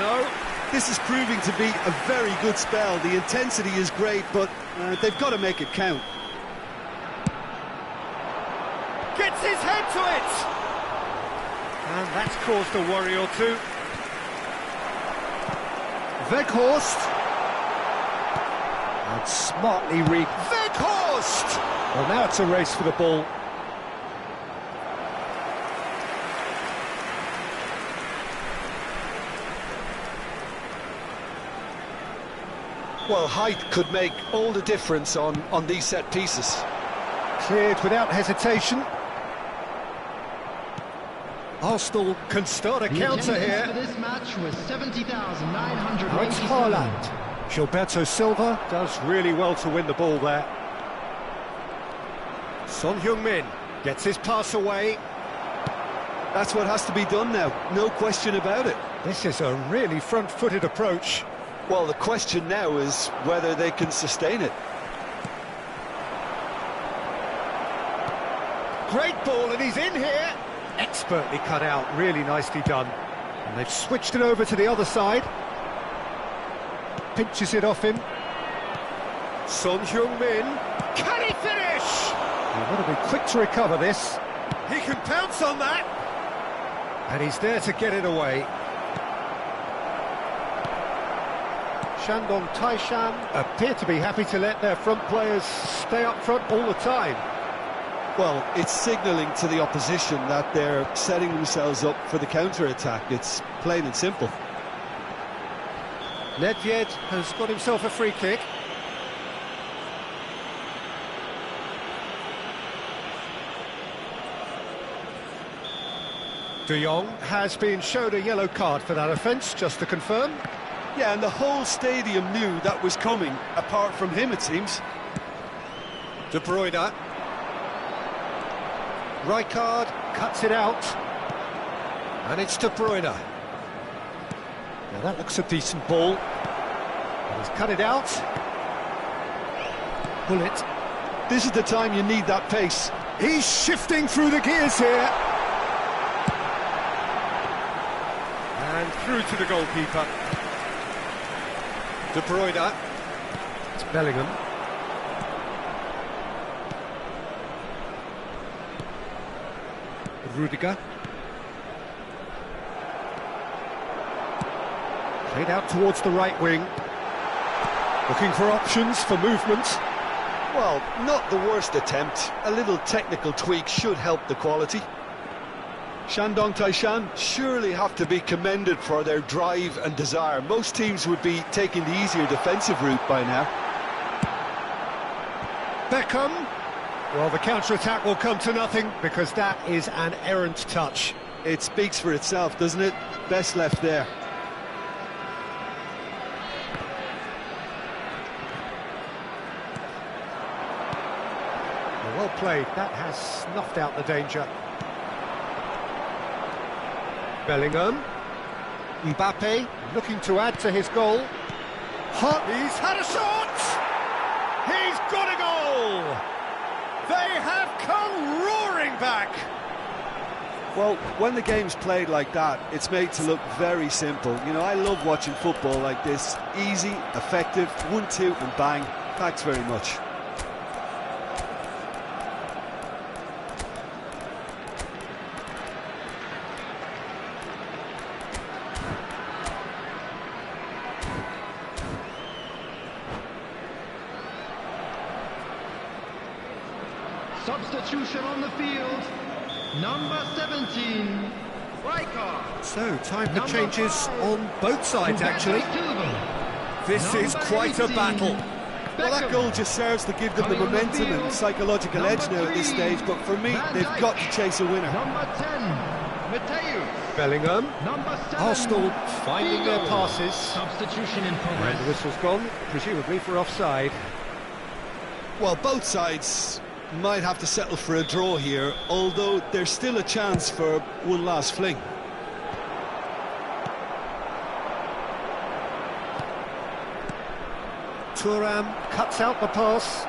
No. This is proving to be a very good spell. The intensity is great, but they've got to make it count. Gets his head to it! And that's caused a worry or two. Weghorst. And smartly Weghorst! Well, now it's a race for the ball. Well, height could make all the difference on these set pieces. Cleared without hesitation. Arsenal can start a counter here. For this match was 70,980. Now it's Haaland. Gilberto Silva does really well to win the ball there. Son Heung-min gets his pass away. That's what has to be done now, no question about it. This is a really front-footed approach. Well, the question now is whether they can sustain it. Great ball, and he's in here. Expertly cut out, really nicely done. And they've switched it over to the other side. Pinches it off him. Son Heung-min. Can he finish? He Got to be quick to recover this. He can pounce on that. And he's there to get it away. Shandong Taishan appear to be happy to let their front players stay up front all the time. Well, it's signalling to the opposition that they're setting themselves up for the counter-attack. It's plain and simple. Nedved has got himself a free kick. De Jong has been showed a yellow card for that offence, just to confirm. Yeah, and the whole stadium knew that was coming, apart from him, it seems. De Bruyne. Rijkaard cuts it out. And it's De Bruyne. Now that looks a decent ball. He's cut it out. Bullet. This is the time you need that pace. He's shifting through the gears here. And through to the goalkeeper. De Bruyne. It's Bellingham. Rudiger. Played out towards the right wing. Looking for options for movement. Well, not the worst attempt. A little technical tweak should help the quality. Shandong Taishan surely have to be commended for their drive and desire. Most teams would be taking the easier defensive route by now. Beckham. Well, the counter-attack will come to nothing because that is an errant touch. It speaks for itself, doesn't it? Best left there. Well played. That has snuffed out the danger. Bellingham. Mbappe looking to add to his goal. He's had a shot! He's got a goal! They have come roaring back! Well, when the game's played like that, it's made to look very simple. You know, I love watching football like this. Easy, effective, 1-2 and bang. Thanks very much. Substitution on the field. Number 17, Rijkaard. So, time for changes on both sides, actually. This is quite a battle. Well, that goal just serves to give them the momentum and psychological edge now at this stage, but for me, they've got to chase a winner. Number 10, Mateu. Bellingham. Number 7, Arsenal finding their passes. Substitution in And progress. the whistle's gone, presumably for offside. Well, both sides might have to settle for a draw here, although there's still a chance for one last fling. Thuram cuts out the pass.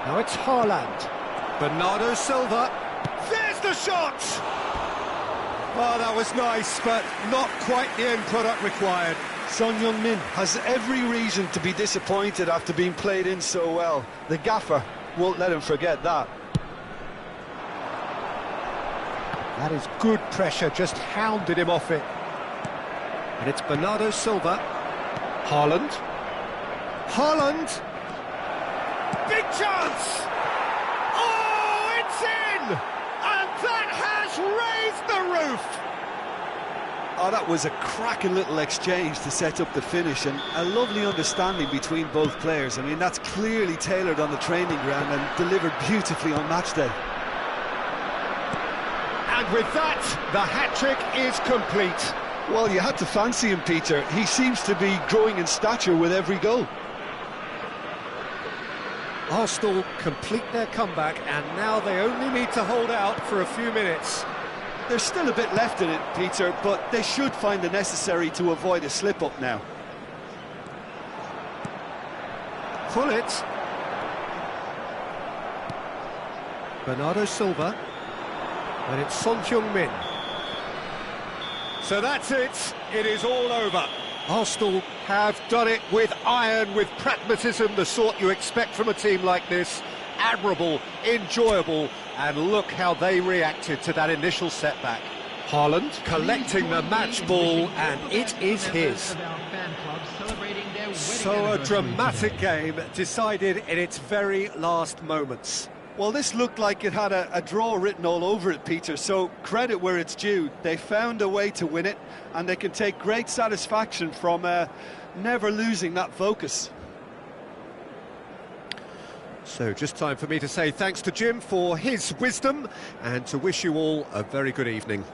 Now it's Haaland. Bernardo Silva. There's the shot! Oh, that was nice, but not quite the end product required. Son Heung-min has every reason to be disappointed after being played in so well. The gaffer won't let him forget that. That is good pressure, just hounded him off it. And it's Bernardo Silva. Haaland. Haaland! Big chance! Oh, it's in! And that has raised the roof! Oh, that was a cracking little exchange to set up the finish, and a lovely understanding between both players. I mean, that's clearly tailored on the training ground and delivered beautifully on match day. And with that, the hat-trick is complete. Well, you had to fancy him, Peter. He seems to be growing in stature with every goal. Arsenal complete their comeback, and now they only need to hold out for a few minutes. There's still a bit left in it, Peter, but they should find the necessary to avoid a slip-up now. Pull it. Bernardo Silva. And it's Son Heung-min. So that's it. It is all over. Arsenal have done it with iron, with pragmatism, the sort you expect from a team like this. admirable, enjoyable, and look how they reacted to that initial setback. Haaland collecting the match ball, and it is his. So a dramatic game decided in its very last moments. Well, this looked like it had a draw written all over it, Peter, so credit where it's due. They found a way to win it, and they can take great satisfaction from never losing that focus. So just time for me to say thanks to Jim for his wisdom, and to wish you all a very good evening.